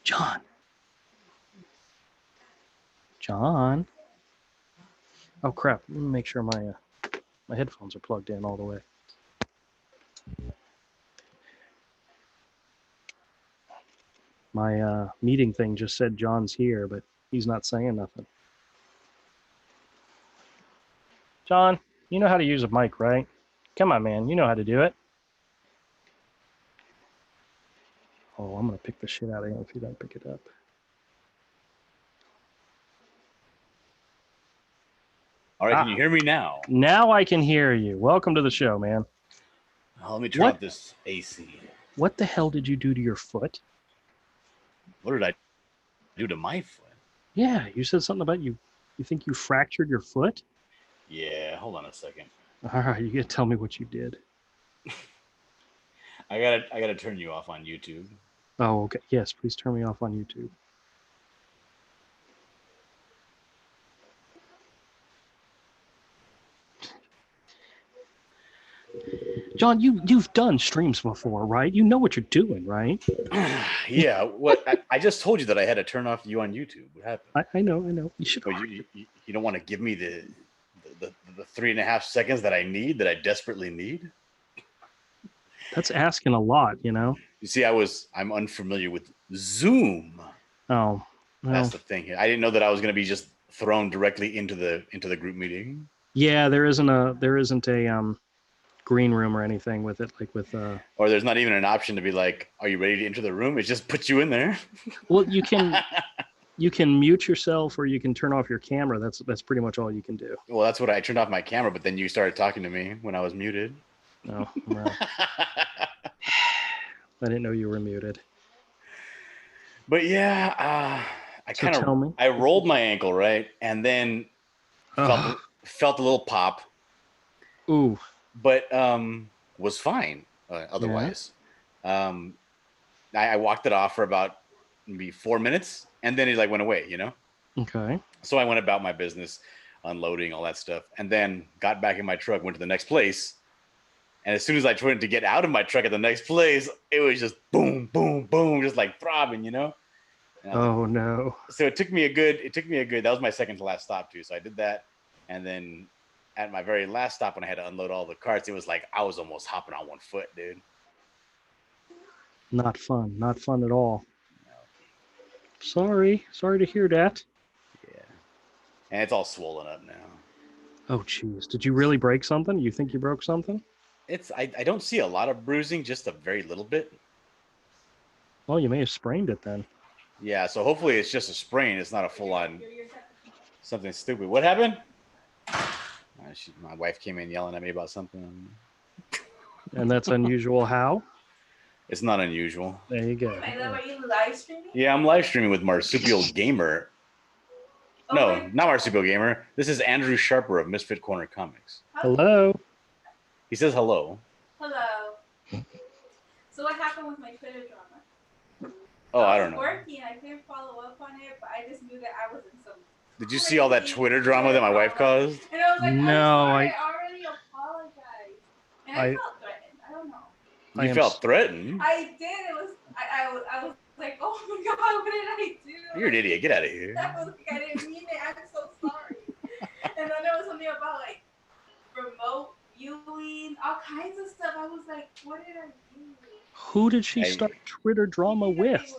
John. John. Oh crap! Let me make sure my headphones are plugged in all the way. My meeting thing just said John's here, but he's not saying nothing. John, you know how to use a mic, right? Come on, man. You know how to do it. Oh, I'm going to pick the shit out of him if you don't pick it up. All right, can you hear me now? Now I can hear you. Welcome to the show, man. Let me turn off this AC. What the hell did you do to your foot? What did I do to my foot? Yeah, you said something about you think you fractured your foot? Yeah, hold on a second. All right, you gotta tell me what you did. I gotta turn you off on YouTube. Oh, okay. Yes, please turn me off on YouTube. John, you've done streams before, right? You know what you're doing, right? Yeah. What I just told you that I had to turn off you on YouTube. What happened? I know. You should. But you don't want to give me the 3.5 seconds that I need, that I desperately need. That's asking a lot, you know. You see, I'm unfamiliar with Zoom. Oh, well, that's the thing here. I didn't know that I was going to be just thrown directly into the group meeting. Yeah, there isn't a green room or anything with it, like with or there's not even an option to be like, are you ready to enter the room? It just puts you in there. Well, you can mute yourself or you can turn off your camera. That's pretty much all you can do. Well, that's what I turned off my camera, but then you started talking to me when I was muted. Oh, right. I didn't know you were muted. But yeah, I rolled my ankle, right? And then felt a little pop. Ooh. But was fine otherwise. Yeah. I walked it off for about maybe 4 minutes, and then it like went away, you know? Okay. So I went about my business, unloading all that stuff, and then got back in my truck, went to the next place. And as soon as I tried to get out of my truck at the next place, it was just boom, boom, boom, just like throbbing, you know? Oh, no. So it took me a good, that was my second to last stop too. So I did that. And then at my very last stop, when I had to unload all the carts, it was like I was almost hopping on one foot, dude. Not fun at all. No. Sorry to hear that. Yeah. And it's all swollen up now. Oh, jeez. Did you really break something? You think you broke something? I don't see a lot of bruising, just a very little bit. Well, you may have sprained it then. Yeah, so hopefully it's just a sprain. It's not a full-on something stupid. What happened? My wife came in yelling at me about something. And that's unusual how? It's not unusual. There you go. And then are you live streaming? Yeah, I'm live streaming with Marsupial Gamer. Okay. No, not Marsupial Gamer. This is Andrew Sharper of Misfit Corner Comics. Hello. He says hello. Hello. So what happened with my Twitter drama? Oh, I I don't was know. working. I couldn't follow up on it, but I just knew that I was in some. Did you see all that Twitter drama that my wife caused? And I was like, No, I'm sorry, I already apologized. And I felt threatened. I don't know. You felt threatened? I did. It was. I was like, oh my god, what did I do? You're an idiot. Get out of here. I was like, I didn't mean it. I'm so sorry. And then there was something about like remote viewing, all kinds of stuff. I was like, what did I do? Who did she start Twitter drama with?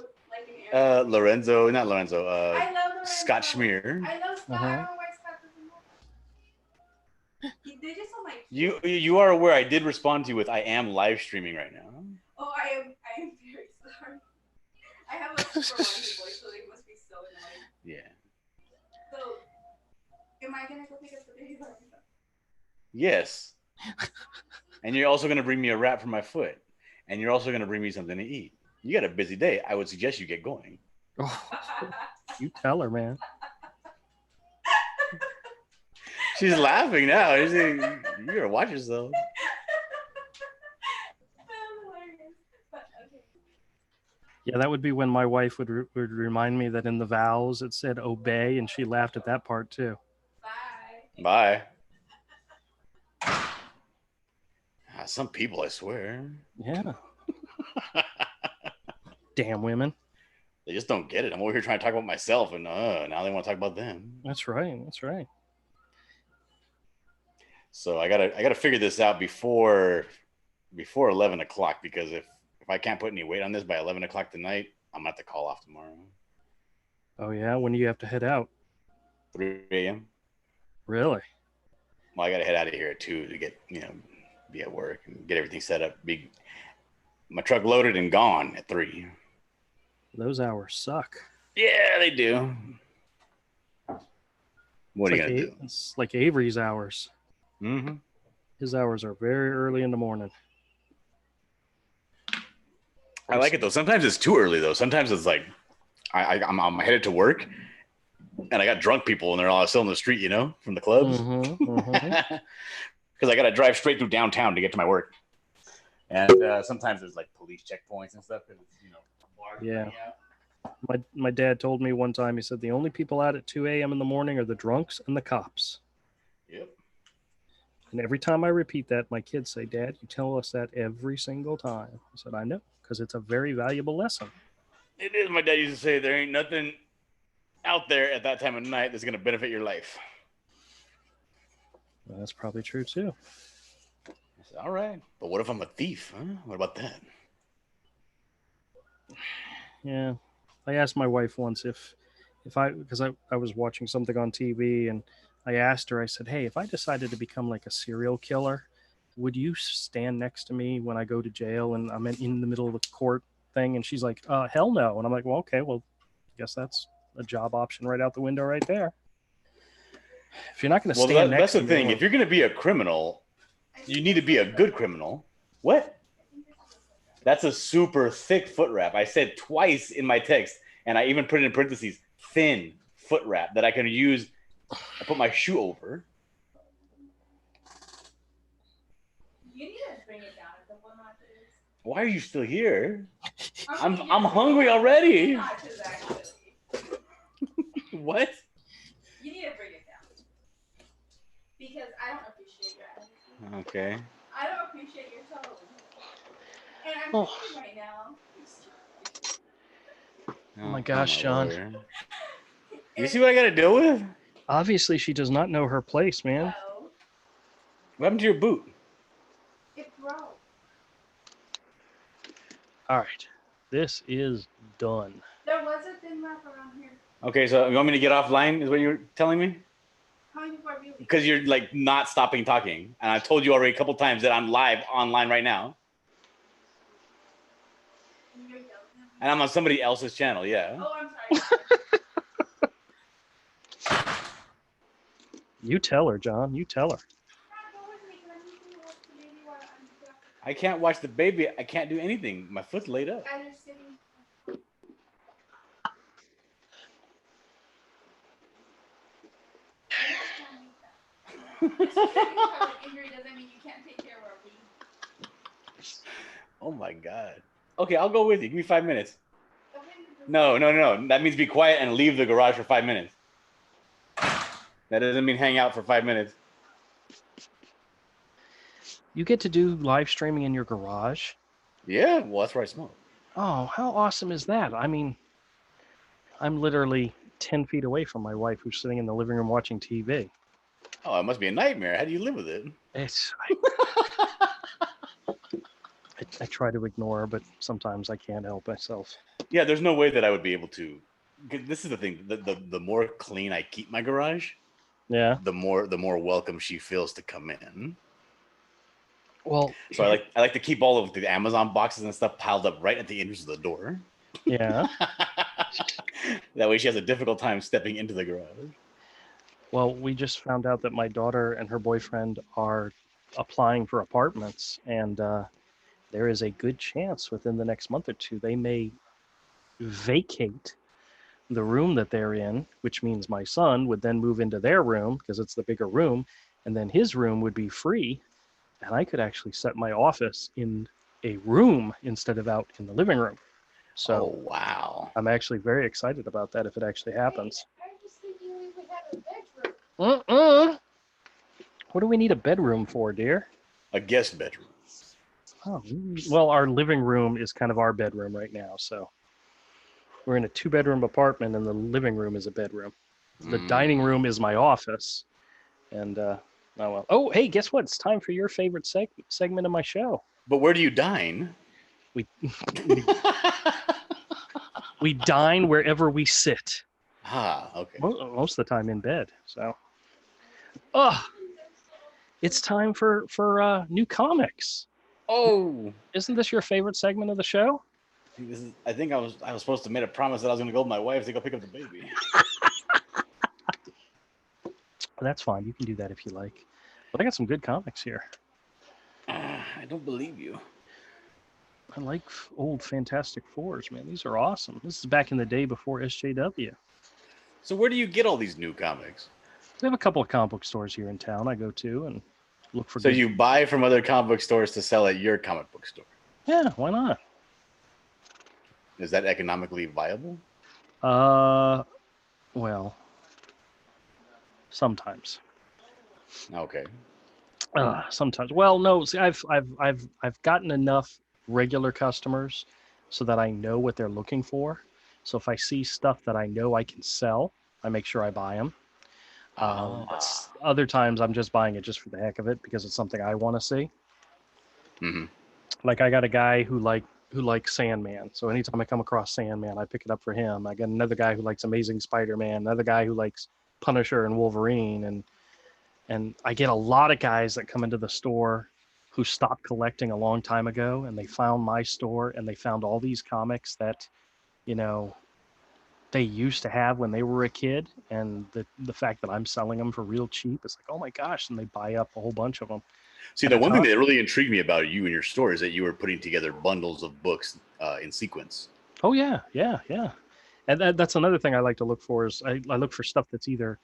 Lorenzo, not Lorenzo. I love Lorenzo. Scott Schmier. I love Scott. I don't know why Scott doesn't know. They just don't like you are aware I did respond to you with I am live streaming right now. Oh, I am very sorry. I have a super noisy voice, so they must be so annoying. Yeah. So, am I gonna go pick up the baby? Yes. And you're also gonna bring me a wrap for my foot, and you're also gonna bring me something to eat. You got a busy day. I would suggest you get going. Oh, you tell her, man. She's laughing now. She's like, you gotta watch yourself. Yeah, that would be when my wife would remind me that in the vows it said obey, and she laughed at that part too. Bye. Some people, I swear. Yeah. Damn women. They just don't get it. I'm over here trying to talk about myself, and now they want to talk about them. That's right. That's right. So I gotta figure this out before 11 o'clock, because if I can't put any weight on this by 11 o'clock tonight, I'm gonna have to call off tomorrow. Oh yeah, when do you have to head out? 3 a.m. Really? Well, I gotta head out of here at 2 to get be at work and get everything set up. My truck loaded and gone at 3. Those hours suck. Yeah, they do. What are you gonna do? It's like Avery's hours. Mm-hmm. His hours are very early in the morning. I like it though. Sometimes it's too early though. Sometimes it's like I'm headed to work and I got drunk people and they're all still in the street, from the clubs. Because I got to drive straight through downtown to get to my work. And sometimes there's like police checkpoints and stuff. Cause bars. Yeah. My dad told me one time, he said, the only people out at 2 a.m. in the morning are the drunks and the cops. Yep. And every time I repeat that, my kids say, Dad, you tell us that every single time. I said, I know, because it's a very valuable lesson. It is. My dad used to say, there ain't nothing out there at that time of night that's going to benefit your life. Well, that's probably true, too. I said, all right. But what if I'm a thief? Huh? What about that? Yeah. I asked my wife once because I was watching something on TV and I asked her, I said, hey, if I decided to become like a serial killer, would you stand next to me when I go to jail and I'm in the middle of the court thing? And she's like, hell no. And I'm like, well, okay, well, I guess that's a job option right out the window right there. If you're not going to stand next to me. That's the thing. If you're going to be a criminal, you need to be a good criminal. What? That's a super thick foot wrap. I said twice in my text, and I even put it in parentheses, thin foot wrap that I can use. I put my shoe over. You need to bring it down a couple notches. Why are you still here? I'm hungry already. What? You need to bring it down. Because I don't appreciate your attitude. Okay. I don't appreciate your tone. And I'm thinking right now. Oh my gosh, John. You see what I got to deal with? Obviously, she does not know her place, man. No. What happened to your boot? It broke. All right. This is done. There was a thin wrap around here. Okay, so you want me to get offline is what you're telling me? How many people are really? Because you're like not stopping talking. And I told you already a couple times that I'm live online right now. And I'm on somebody else's channel, yeah. Oh, I'm sorry. You tell her, John. You tell her. I can't watch the baby. I can't do anything. My foot's laid up. Oh my god. Okay, I'll go with you. Give me 5 minutes. No. That means be quiet and leave the garage for 5 minutes. That doesn't mean hang out for 5 minutes. You get to do live streaming in your garage? Yeah, well, that's where I smoke. Oh, how awesome is that? I mean, I'm literally 10 feet away from my wife who's sitting in the living room watching TV. Oh, it must be a nightmare. How do you live with it? I try to ignore her, but sometimes I can't help myself. Yeah, there's no way that I would be able to. This is the thing. The more clean I keep my garage, Yeah. the more welcome she feels to come in. Well, So I like to keep all of the Amazon boxes and stuff piled up right at the entrance of the door. yeah. That way she has a difficult time stepping into the garage. Well, we just found out that my daughter and her boyfriend are applying for apartments, and there is a good chance within the next month or two they may vacate the room that they're in, which means my son would then move into their room because it's the bigger room, and then his room would be free, and I could actually set my office in a room instead of out in the living room. So oh wow. I'm actually very excited about that if it actually happens. I just think you even have a bedroom. What do we need a bedroom for, dear? A guest bedroom. Oh, well, our living room is kind of our bedroom right now, so we're in a 2-bedroom apartment, and the living room is a bedroom. The dining room is my office, and oh well. Oh, hey, guess what? It's time for your favorite segment of my show. But where do you dine? We we dine wherever we sit. Ah, okay. Most of the time in bed. So, it's time for new comics. Oh, Isn't this your favorite segment of the show? I think I was supposed to make a promise that I was going to go with my wife to go pick up the baby. That's fine. You can do that if you like. But I got some good comics here. I don't believe you. I like old Fantastic Fours, man. These are awesome. This is back in the day before SJW. So where do you get all these new comics? We have a couple of comic book stores here in town I go to and look for. So you buy from other comic book stores to sell at your comic book store? Yeah, why not? Is that economically viable? Well, sometimes. Okay. Sometimes. Well, no. See, I've gotten enough regular customers so that I know what they're looking for. So if I see stuff that I know I can sell, I make sure I buy them. Other times I'm just buying it just for the heck of it because it's something I want to see. Mm-hmm. Like I got a guy who likes Sandman, so anytime I come across Sandman, I pick it up for him. I got another guy who likes Amazing Spider-Man, another guy who likes Punisher and Wolverine, and I get a lot of guys that come into the store who stopped collecting a long time ago, and they found my store and they found all these comics that, they used to have when they were a kid, and the fact that I'm selling them for real cheap, it's like, oh my gosh, and they buy up a whole bunch of them. See, the one thing that really intrigued me about you and your store is that you were putting together bundles of books in sequence. Oh yeah. And that's another thing I like to look for is I look for stuff that's either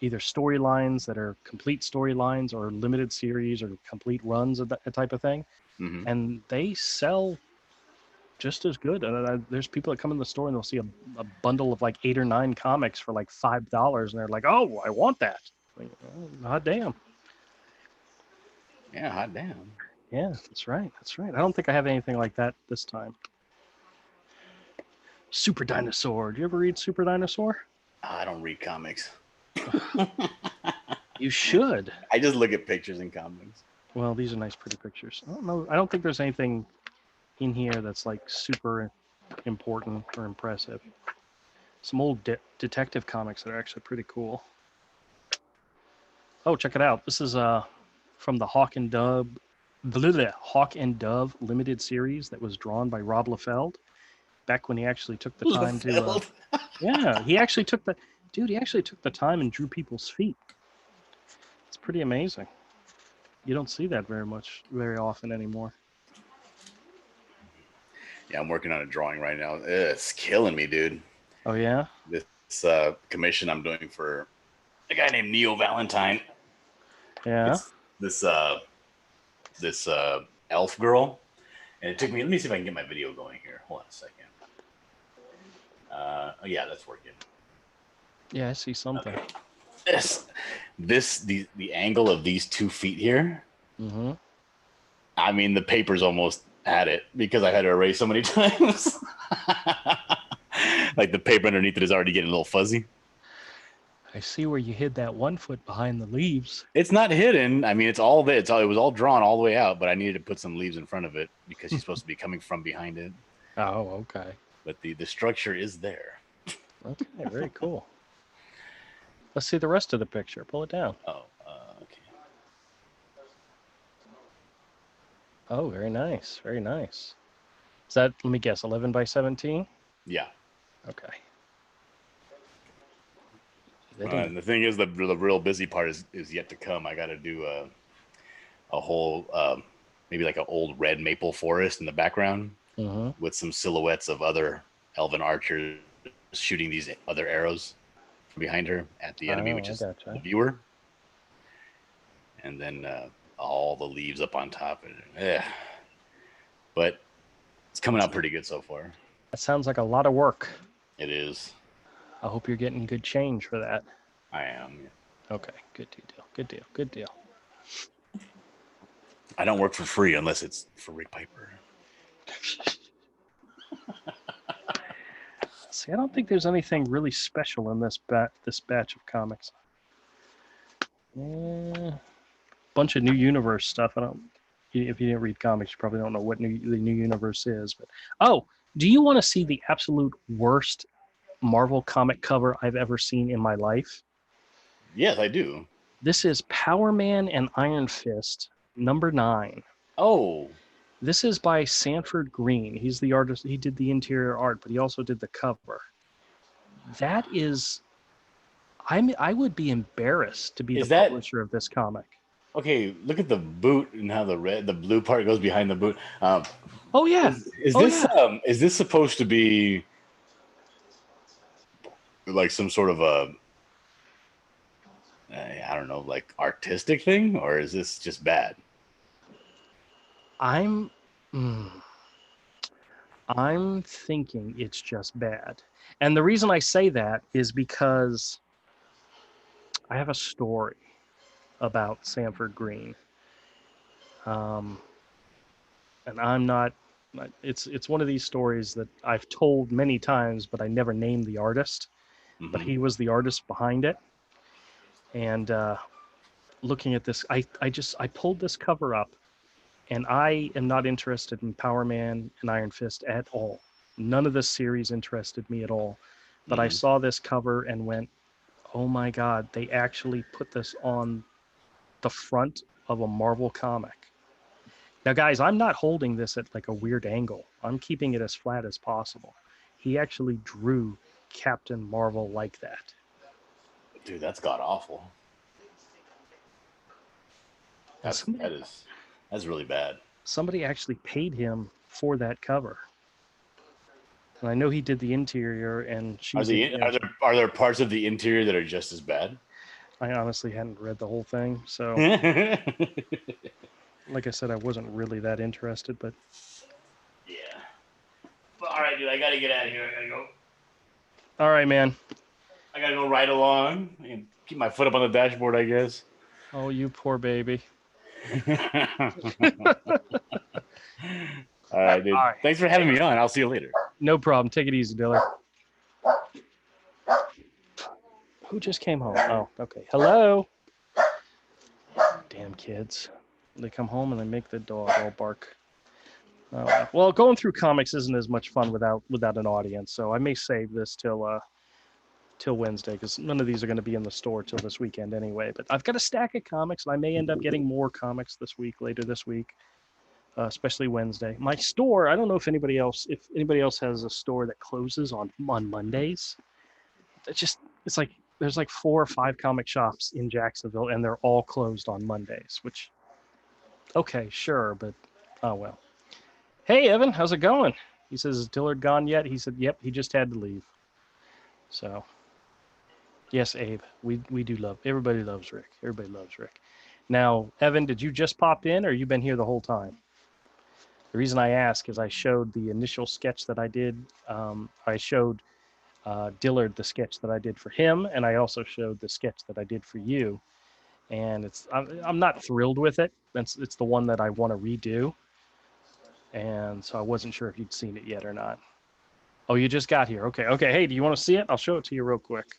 storylines that are complete storylines or limited series or complete runs of that type of thing. Mm-hmm. And they sell just as good. There's people that come in the store and they'll see a bundle of like 8 or 9 comics for like $5, and they're like, "Oh, I want that!" Like, oh, hot damn. Yeah, hot damn. Yeah, that's right. I don't think I have anything like that this time. Super Dinosaur. Do you ever read Super Dinosaur? I don't read comics. You should. I just look at pictures in comics. Well, these are nice, pretty pictures. I don't know. I don't think there's anything in here that's like super important or impressive. Some old detective comics that are actually pretty cool. Oh, check it out. This is from the Hawk and Dove limited series that was drawn by Rob Liefeld back when he actually took the time to. Yeah, he actually took the time and drew people's feet. It's pretty amazing. You don't see that very often anymore. Yeah, I'm working on a drawing right now. It's killing me, dude. Oh yeah. This commission I'm doing for a guy named Neo Valentine. Yeah. It's this elf girl, And it took me. Let me see if I can get my video going here. Hold on a second. Oh yeah, that's working. Yeah, I see something. Okay. The angle of these 2 feet here. Mm-hmm. I mean, the paper's almost at it because I had to erase so many times. Like the paper underneath it is already getting a little fuzzy. I see where you hid that 1 foot behind the leaves. It's not hidden. I mean, it's all there. It was all drawn all the way out, but I needed to put some leaves in front of it because she's supposed to be coming from behind it. Oh, okay. But the structure is there. Okay, very cool. Let's see the rest of the picture. Pull it down. Oh, okay. Oh, very nice. Very nice. Is that, let me guess, 11 by 17? Yeah. Okay. And the thing is, the real busy part is yet to come. I got to do a whole, maybe like an old red maple forest in the background with some silhouettes of other elven archers shooting these other arrows from behind her at the enemy, which is the viewer. And then all the leaves up on top of it. But it's coming out pretty good so far. That sounds like a lot of work. It is. I hope you're getting good change for that. I am. Okay, good deal. Good deal. Good deal. I don't work for free unless it's for Rick Piper. See, I don't think there's anything really special in this batch of comics. Bunch of new universe stuff. If you didn't read comics, you probably don't know what the new universe is. But do you want to see the absolute worst Marvel comic cover I've ever seen in my life? Yes, I do. This is Power Man and Iron Fist, #9. Oh. This is by Sanford Green. He's the artist. He did the interior art, but he also did the cover. That is, I would be embarrassed to be the publisher of this comic. Okay, look at the boot and how the blue part goes behind the boot. Oh yeah. Is this supposed to be like some sort of a I don't know, like artistic thing, or is this just bad? I'm thinking it's just bad. And the reason I say that is because I have a story about Sanford Green. And I'm not, it's one of these stories that I've told many times, but I never named the artist. Mm-hmm. But he was the artist behind it. And looking at this, I pulled this cover up, and I am not interested in Power Man and Iron Fist at all. None of this series interested me at all. But I saw this cover and went, oh my God, they actually put this on the front of a Marvel comic. Now, guys, I'm not holding this at like a weird angle. I'm keeping it as flat as possible. He actually drew Captain Marvel like that. Dude, that's god awful. That's really bad. Somebody actually paid him for that cover. And I know he did the interior, and are there parts of the interior that are just as bad? I honestly hadn't read the whole thing, so like I said, I wasn't really that interested, but yeah. But, all right, dude, I gotta get out of here. I gotta go. All right, man. I gotta go right along and keep my foot up on the dashboard, I guess. Oh, you poor baby. All right, dude. All right. Thanks for having me on. I'll see you later. No problem. Take it easy, Diller. Who just came home? Oh, okay. Hello. Damn kids. They come home and they make the dog all bark. Well, going through comics isn't as much fun without an audience, so I may save this till Wednesday, because none of these are going to be in the store till this weekend anyway. But I've got a stack of comics, and I may end up getting more comics later this week, especially Wednesday. My store, I don't know if anybody else has a store that closes on Mondays. It's like there's like 4 or 5 comic shops in Jacksonville, and they're all closed on Mondays, which, okay, sure, but oh well. Hey, Evan, how's it going? He says, is Dillard gone yet? He said, yep, he just had to leave. So, yes, Abe, we do love, everybody loves Rick. Everybody loves Rick. Now, Evan, did you just pop in, or you been here the whole time? The reason I ask is I showed the initial sketch that I did. I showed Dillard the sketch that I did for him, and I also showed the sketch that I did for you. And I'm not thrilled with it. It's the one that I want to redo, and so I wasn't sure if you'd seen it yet or not. Oh, you just got here. Okay, okay. Hey, do you want to see it? I'll show it to you real quick.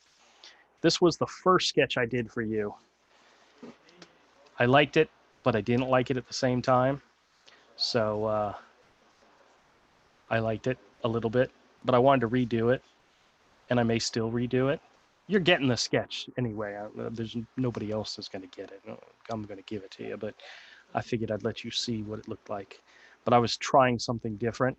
This was the first sketch I did for you. I liked it, but I didn't like it at the same time. So I liked it a little bit, but I wanted to redo it, and I may still redo it. You're getting the sketch anyway. There's nobody else that's going to get it. I'm going to give it to you, but I figured I'd let you see what it looked like. But I was trying something different.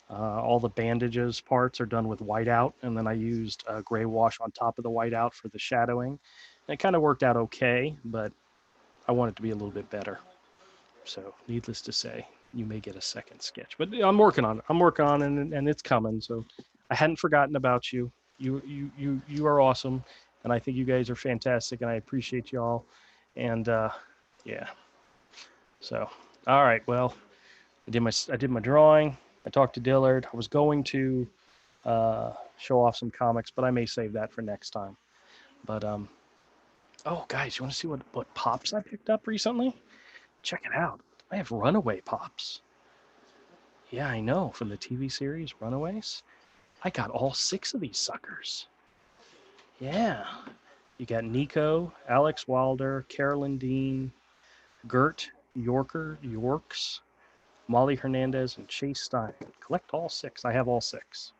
All the bandages parts are done with whiteout, and then I used gray wash on top of the whiteout for the shadowing. And it kind of worked out okay, but I want it to be a little bit better. So needless to say, you may get a second sketch, but I'm working on it. I'm working on it, and it's coming. So I hadn't forgotten about you. You are awesome, and I think you guys are fantastic, and I appreciate y'all. And yeah. So all right, well, I did my drawing. I talked to Dillard. I was going to show off some comics, but I may save that for next time. But oh guys, you want to see what pops I picked up recently? Check it out. I have Runaway pops. Yeah, I know, from the TV series Runaways. I got all 6 of these suckers. Yeah. You got Nico, Alex Wilder, Carolyn Dean, Gert Yorks, Molly Hernandez, and Chase Stein. Collect all 6. I have all 6.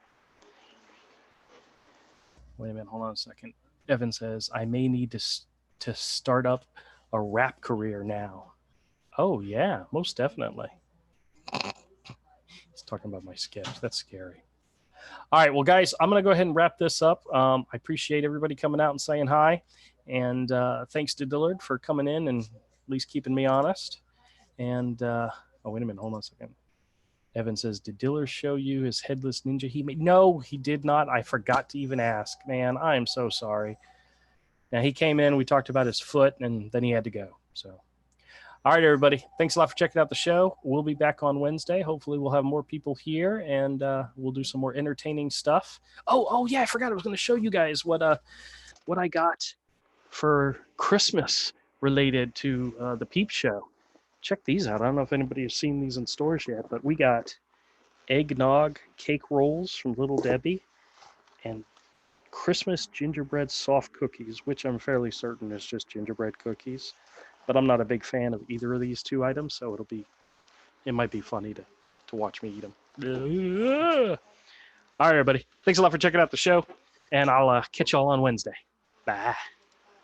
Wait a minute, hold on a second. Evan says, I may need to start up a rap career now. Oh, yeah, most definitely. He's talking about my sketch. That's scary. All right, well, guys, I'm going to go ahead and wrap this up. I appreciate everybody coming out and saying hi. And thanks to Dillard for coming in and at least keeping me honest. And, oh, wait a minute. Hold on a second. Evan says, did Dillard show you his headless ninja he made? No, he did not. I forgot to even ask. Man, I am so sorry. Now, he came in, we talked about his foot, and then he had to go. So, all right, everybody. Thanks a lot for checking out the show. We'll be back on Wednesday. Hopefully, we'll have more people here, and we'll do some more entertaining stuff. Oh, yeah, I forgot. I was going to show you guys what I got for Christmas related to the Peep Show. Check these out. I don't know if anybody has seen these in stores yet, but we got eggnog cake rolls from Little Debbie and Christmas gingerbread soft cookies, which I'm fairly certain is just gingerbread cookies. But I'm not a big fan of either of these 2 items, so it might be funny to watch me eat them. All right, everybody. Thanks a lot for checking out the show, and I'll catch y'all on Wednesday. Bye.